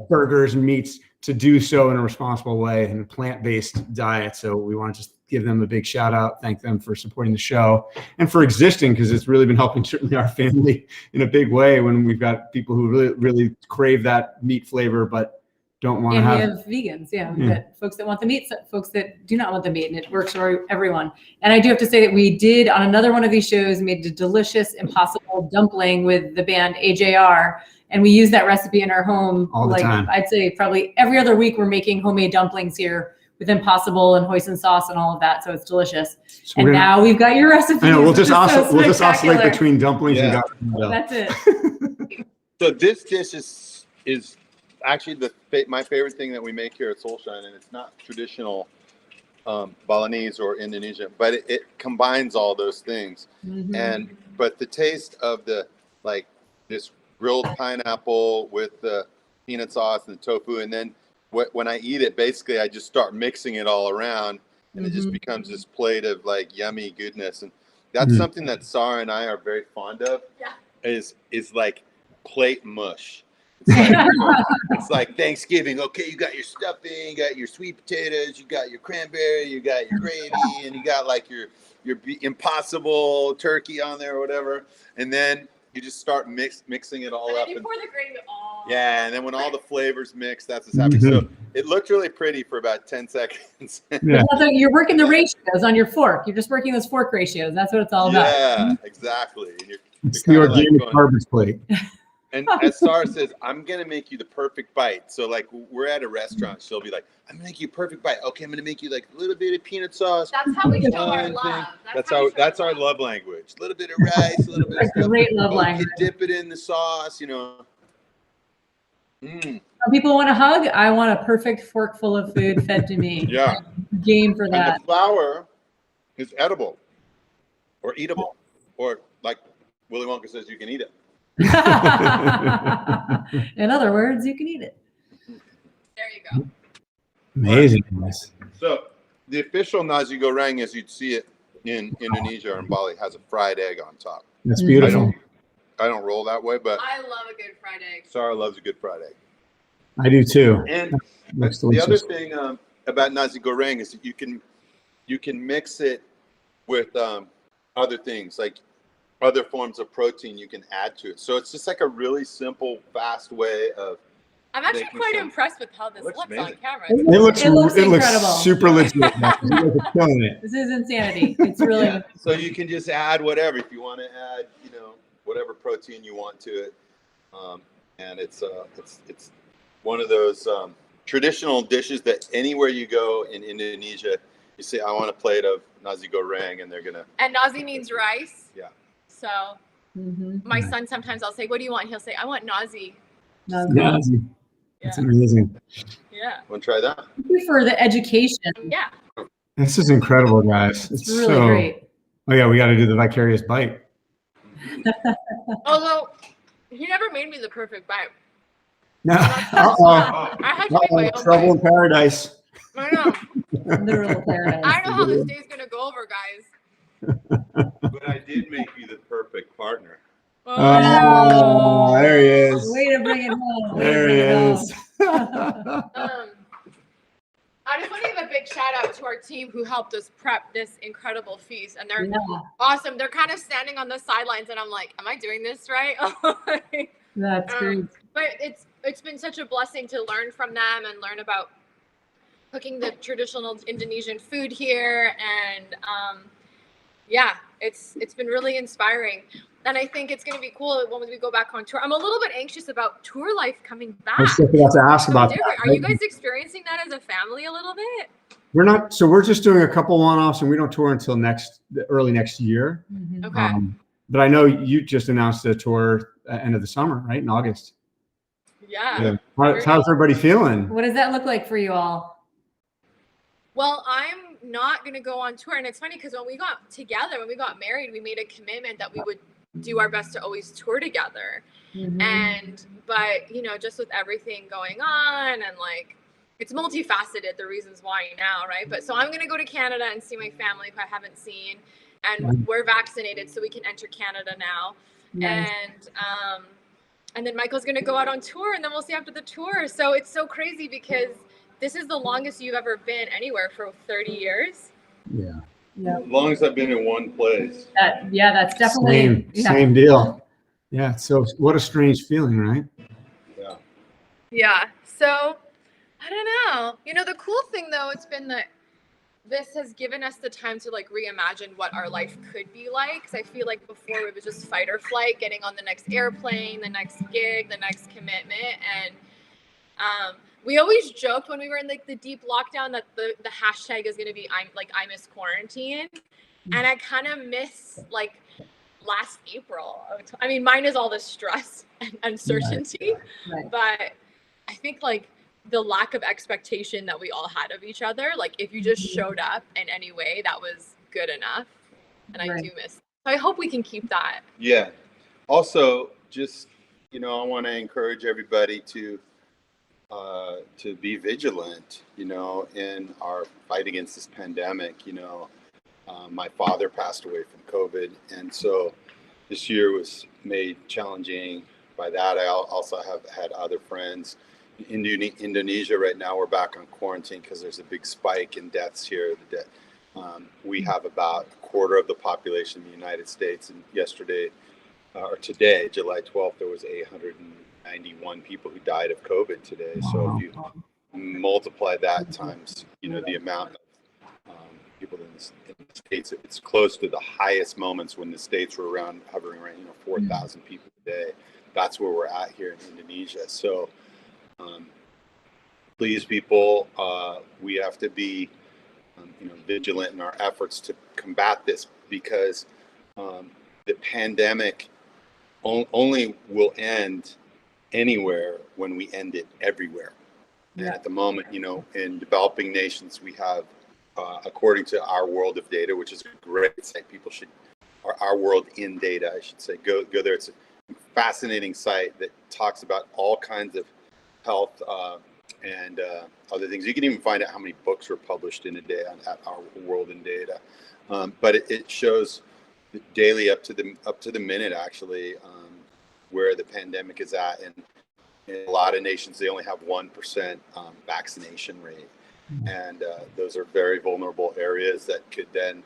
burgers and meats to do so in a responsible way and a plant-based diet. So we want to just give them a big shout out, thank them for supporting the show and for existing, because it's really been helping certainly our family in a big way when we've got people who really, really crave that meat flavor but don't want to have. And we have vegans, we've got folks that want the meat, folks that do not want the meat, and it works for everyone. And I do have to say that we did on another one of these shows made a delicious Impossible dumpling with the band AJR. And we use that recipe in our home all the time. I'd say probably every other week we're making homemade dumplings here with Impossible and hoisin sauce and all of that. So it's delicious. So and now we've got your recipe. I know, we'll just oscillate between dumplings and gado gado. That's it. So this dish is actually my favorite thing that we make here at Soulshine, and it's not traditional Balinese or Indonesian, but it combines all those things. But the taste of this grilled pineapple with the peanut sauce and the tofu, and then when I eat it, basically I just start mixing it all around, and it just becomes this plate of like yummy goodness. And that's something that Sara and I are very fond of. Is like plate mush. It's like Thanksgiving. Okay, you got your stuffing, you got your sweet potatoes, you got your cranberry, you got your gravy, and you got like your Impossible turkey on there or whatever, and then you just start mixing it all and up. Then you pour the gravy all. Yeah, and then when all the flavors mix, that's what's happening. So it looked really pretty for about 10 seconds. So you're working the ratios on your fork. You're just working those fork ratios. That's what it's all about. Yeah, exactly. And It's the organic garbage plate. And as Sara says, I'm going to make you the perfect bite. So like we're at a restaurant. She'll be like, I'm going to make you a perfect bite. Okay, I'm going to make you like a little bit of peanut sauce. That's how we show our love. That's our love language. A little bit of rice, a little bit of stuff. Great love language. You dip it in the sauce, Some people want a hug. I want a perfect fork full of food fed to me. Yeah. Game for that. And the flour is edible or eatable, or like Willy Wonka says, you can eat it. In other words, you can eat it. There you go. Amazing. So the official Nasi Goreng, as you'd see it in Indonesia or in Bali, has a fried egg on top. That's beautiful. I don't roll that way, but I love a good fried egg. Sara loves a good fried egg. I do too. And That's the other delicious. thing about Nasi Goreng is that you can mix it with other things, like other forms of protein you can add to it. So it's just like a really simple, fast way of. I'm actually making quite some- impressed with how this Looks looks on amazing. camera. It looks incredible. super legit. You guys are killing it. This is insanity. It's really Yeah. So you can just add whatever if you want to add, whatever protein you want to it, and it's one of those traditional dishes that anywhere you go in Indonesia, you say, I want a plate of Nasi Goreng, and they're gonna. And nasi means rice. Yeah. So my son sometimes I'll say, what do you want? He'll say, I want nasi. Yeah. That's amazing. Yeah. Want to try that? Thank you for the education. Yeah. This is incredible, guys. It's really great. Oh yeah, we got to do the vicarious bite. Although he never made me the perfect bite. No. I had to make my own Trouble bite. in paradise. I know. Literal paradise. I don't know how this day's gonna go over, guys. But I did make you the perfect partner. Oh, there he is. Way to bring it home. Way to There bring he it home. is. I just want to give a big shout out to our team who helped us prep this incredible feast, and they're Yeah. awesome. They're kind of standing on the sidelines, and I'm like, am I doing this right? That's great. But it's been such a blessing to learn from them and learn about cooking the traditional Indonesian food here, and yeah, it's been really inspiring. And I think it's going to be cool when we go back on tour. I'm a little bit anxious about tour life coming back. I was just about to ask So about different. that. Are you guys experiencing that as a family a little bit? We're not. So we're just doing a couple one-offs, and we don't tour until early next year. Mhm. Okay. But I know you just announced a tour end of the summer, right? In August. Yeah. How's everybody feeling? What does that look like for you all? Well, I'm not going to go on tour. And it's funny because when we got together, when we got married, we made a commitment that we would do our best to always tour together. Mhm. But, you know, just with everything going on and like, it's multifaceted, the reasons why now, right? But so I'm going to go to Canada and see my family who I haven't seen. And we're vaccinated, so we can enter Canada now. Nice. And then Michael's going to go out on tour, and then we'll see after the tour. So it's so crazy because this is the longest you've ever been anywhere for 30 years. Yeah. Yeah. As long as I've been in one place. That's definitely Same deal. Yeah. So what a strange feeling, right? Yeah. Yeah. So I don't know. You know, the cool thing though, it's been that this has given us the time to like reimagine what our life could be like. Cause I feel like before it was just fight or flight, getting on the next airplane, the next gig, the next commitment. And we always joked when we were in like the deep lockdown that the hashtag is going to be I miss quarantine. And I kind of miss like last April. I mean, mine is all the stress and uncertainty, Right. but I think like the lack of expectation that we all had of each other, like if you just showed up in any way, that was good enough. And I do miss. So I hope we can keep that. Yeah. Also, just, you know, I want to encourage everybody to be vigilant, you know, in our fight against this pandemic. You know, my father passed away from COVID, and so this year was made challenging by that. I also have had other friends in Indonesia right now. We're back on quarantine because there's a big spike in deaths here. We have about a quarter of the population of the United States, and yesterday or today, July 12th, there was 891 people who died of COVID today. So if you multiply that times, you know, the amount of people in the States, it's close to the highest moments when the States were hovering around, you know, 4,000 people a day. That's where we're at here in Indonesia. So please, people, we have to be, you know, vigilant in our efforts to combat this, because the pandemic only will end anywhere when we end it everywhere. And at the moment, you know, in developing nations, we have, according to Our World of Data, which is a great site, people should, or Our World in Data, I should say, go there. It's a fascinating site that talks about all kinds of health and other things. You can even find out how many books were published in a day at Our World in Data. But it shows daily up to the minute, actually, where the pandemic is at. And in a lot of nations, they only have 1% vaccination rate. And those are very vulnerable areas that could then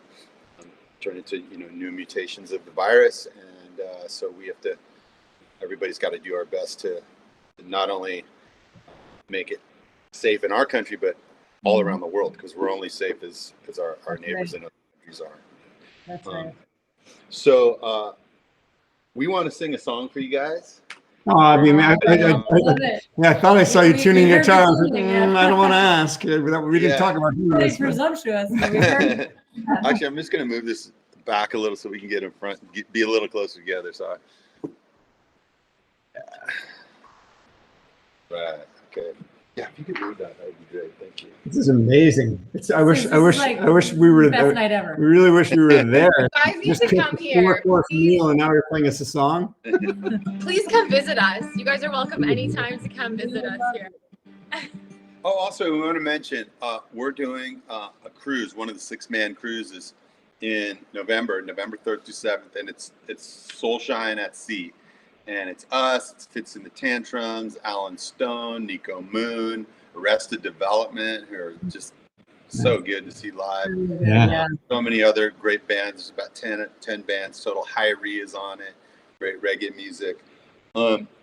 turn into, you know, new mutations of the virus. And so everybody's got to do our best to not only make it safe in our country, but all around the world, because we're only safe as our neighbors in other countries are. That's right. So we want to sing a song for you guys. Oh, I mean, I Love it. thought I saw you tuning your heard toe. I you was like, tuning, yeah. I don't want to ask. We didn't talk about doing Pretty this. but- presumptuous. But we heard Actually, I'm just going to move this back a little so we can get in front, be a little closer together. So, right. Okay. Yeah, if you could read that would be great. Thank you. This is amazing. I wish like we were best there. night ever. We really wish we were there. You guys need Just to cooked come a here. 4-course Please, meal, and now you're playing us a song. please come visit us. You guys are welcome anytime to come visit us here. Oh, also, we want to mention we're doing a cruise, one of the 6-man cruises in November 3rd through 7th, and it's Soul Shine at Sea. And it's us, it's Fits in the Tantrums, Alan Stone, Nico Moon, Arrested Development, who are just so good to see live. Yeah. So many other great bands. There's about 10 bands total. Hyrie is on it. Great reggae music.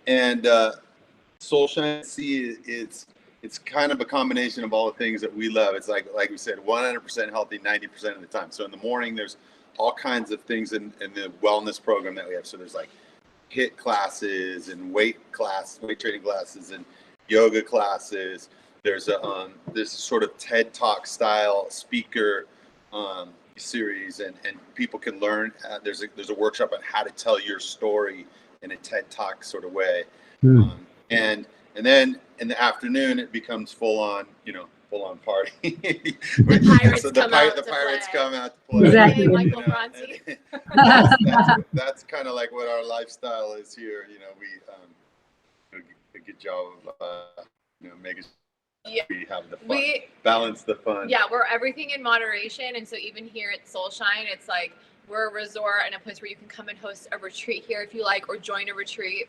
And Soul Shine at Sea, it's kind of a combination of all the things that we love. It's like we said, 100% healthy 90% of the time. So in the morning, there's all kinds of things in the wellness program that we have. So there's like HIIT classes and weight training classes and yoga classes. There's a this sort of TED Talk style speaker series, and people can learn. There's a workshop on how to tell your story in a TED Talk sort of way. And then in the afternoon it becomes full on party. The pirates come out to play. Exactly. Michael Franti. That's kind of like what our lifestyle is here. We do a good job of making sure we have the fun, balance the fun. Yeah, we're everything in moderation, and so even here at Soul Shine, it's like we're a resort and a place where you can come and host a retreat here if you like, or join a retreat.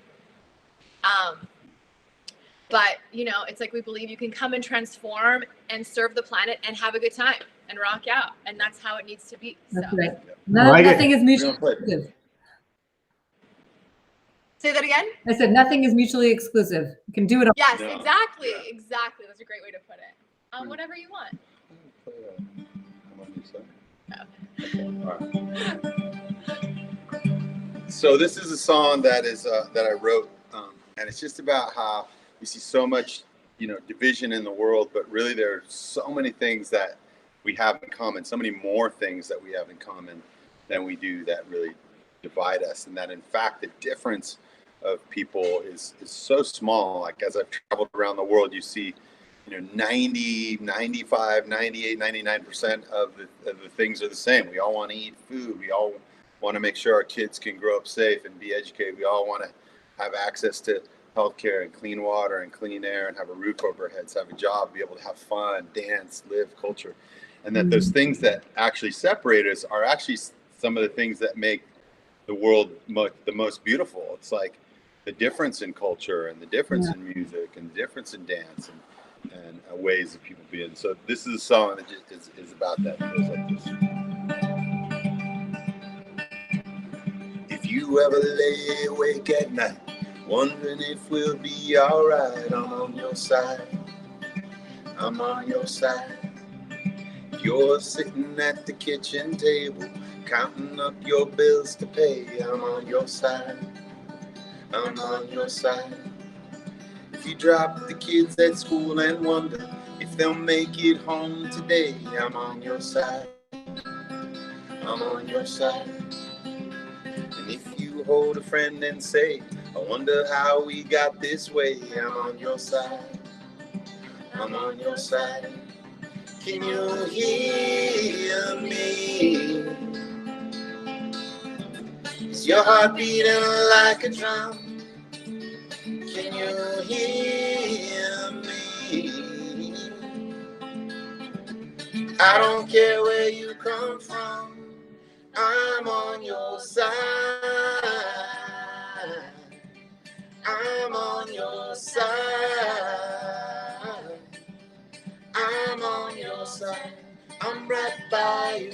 But, it's like we believe you can come and transform and serve the planet and have a good time and rock out. And that's how it needs to be. So. That's right. Nothing is mutually exclusive. Say that again? I said nothing is mutually exclusive. You can do it all. Yes, No. exactly. Yeah. Exactly. That's a great way to put it. Whatever you want. So this is a song that I wrote, and it's just about how we see so much, division in the world, but really there are so many things that we have in common, so many more things that we have in common than we do that really divide us, and that in fact the difference of people is so small. Like as I've traveled around the world, you see 90, 95, 98, 99% of the things are the same. We all want to eat food. We all want to make sure our kids can grow up safe and be educated. We all want to have access to healthcare and clean water and clean air and have a roof over our heads, have a job, be able to have fun, dance, live culture. And that those things that actually separate us are actually some of the things that make the world the most beautiful. It's like the difference in culture and the difference in music and the difference in dance and ways that people be in. So this is a song that just is about that. It goes like this. If you ever lay awake at night, wondering if we'll be alright, I'm on your side. I'm on your side. If you're sitting at the kitchen table, counting up your bills to pay, I'm on your side. I'm on your side. If you drop the kids at school and wonder if they'll make it home today, I'm on your side. I'm on your side. And if you hold a friend and say, I wonder how we got this way, I'm on your side. I'm on your side. Can you hear me? Is your heart beating like a drum? Can you hear me? I don't care where you come from, I'm on your side. I'm on your side. I'm on your side. I'm right by you.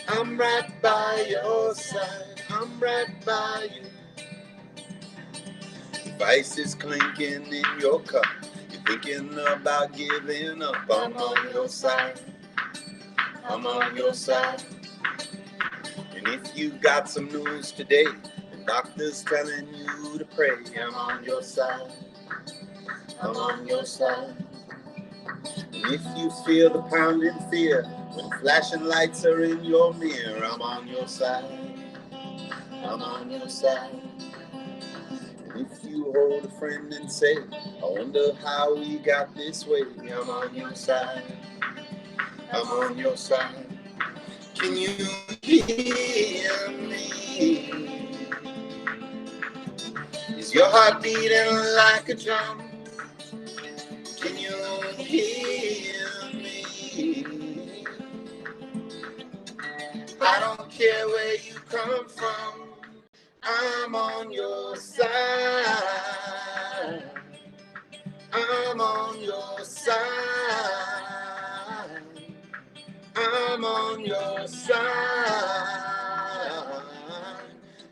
I'm right by your side. I'm right by you. If ice is clinking in your cup, you're thinking about giving up, I'm on your side. I'm on your side. And if you got some news today, the doctor's telling you to pray, I'm on your side. I'm on your side. And if you feel the pounding fear when flashing lights are in your mirror, I'm on your side. I'm on your side. And if you hold a friend and say, I wonder how we got this way. I'm on your side. I'm on your side. Can you hear me? Is your heart beating like a drum? Can you hear me? I don't care where you come from, I'm on your side. I'm on your side. I'm on your side.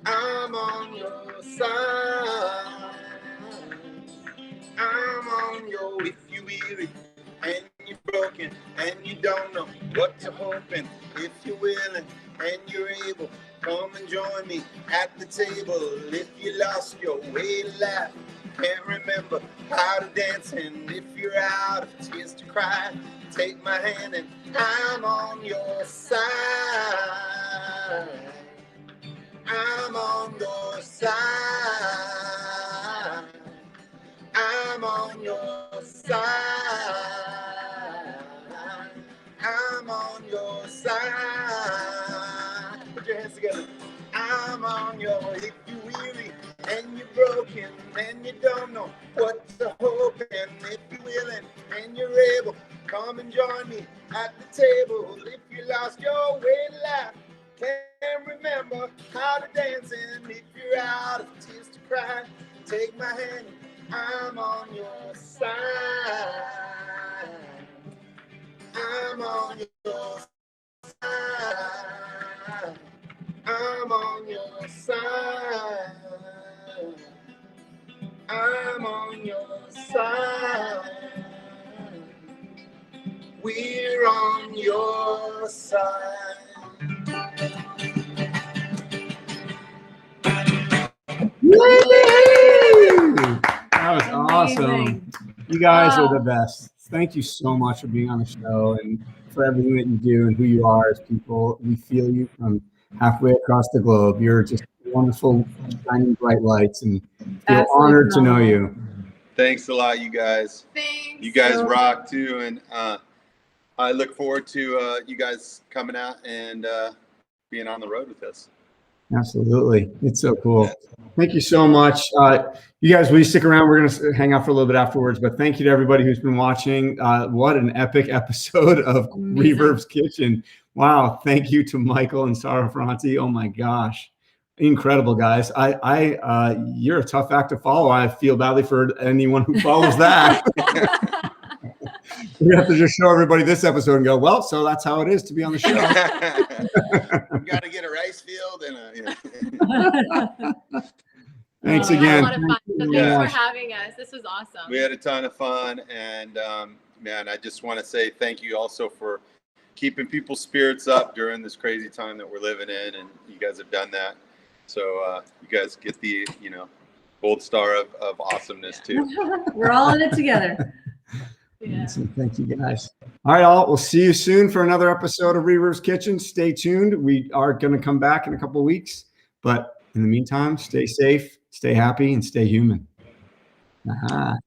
I'm on your side. I'm on your, if you weary and you're broken and you don't know what to hope in, if you're willing and you're able, come and join me at the table. If you lost your way to laugh, can't remember how to dance, and if you're out of tears to cry, take my hand and I'm on your side. I'm on your side. I'm on your side. I'm on your side. Put your hands together. I'm on your, if you're weary and you're broken and you don't know what to hope in, if you're willing and you're able, come and join me at the table. If you lost your way to laugh, can't remember how to dance, and if you're out of tears to cry, take my hand, I'm on your side. I'm on your side. I'm on your side. I'm on your side. We're on your side. That was awesome. You guys are the best. Thank you so much for being on the show and for everything that you do and who you are as people. We feel you from halfway across the globe. You're just wonderful, shining bright lights, and feel honored to know you. Thanks a lot, you guys. Thanks. You guys rock too, and I look forward to you guys coming out and being on the road with us. Absolutely. It's so cool. Thank you so much. You guys, will you stick around? We're going to hang out for a little bit afterwards, but thank you to everybody who's been watching. What an epic episode of Reverb's Kitchen. Wow. Thank you to Michael and Sara Franti. Oh my gosh. Incredible, guys. You're a tough act to follow. I feel badly for anyone who follows that. We have to just show everybody this episode and go, well, so that's how it is to be on the show. We've got to get a rice field and Thanks We had again. a lot of fun. So thanks for having us. This was awesome. We had a ton of fun, and man, I just want to say thank you also for keeping people's spirits up during this crazy time that we're living in, and you guys have done that. So you guys get the gold star of awesomeness too. We're all in it together. Yeah. Thank you, guys. All right, all. We'll see you soon for another episode of Reverb's Kitchen. Stay tuned. We are going to come back in a couple of weeks, but in the meantime, stay safe, stay happy, and stay human. Aha.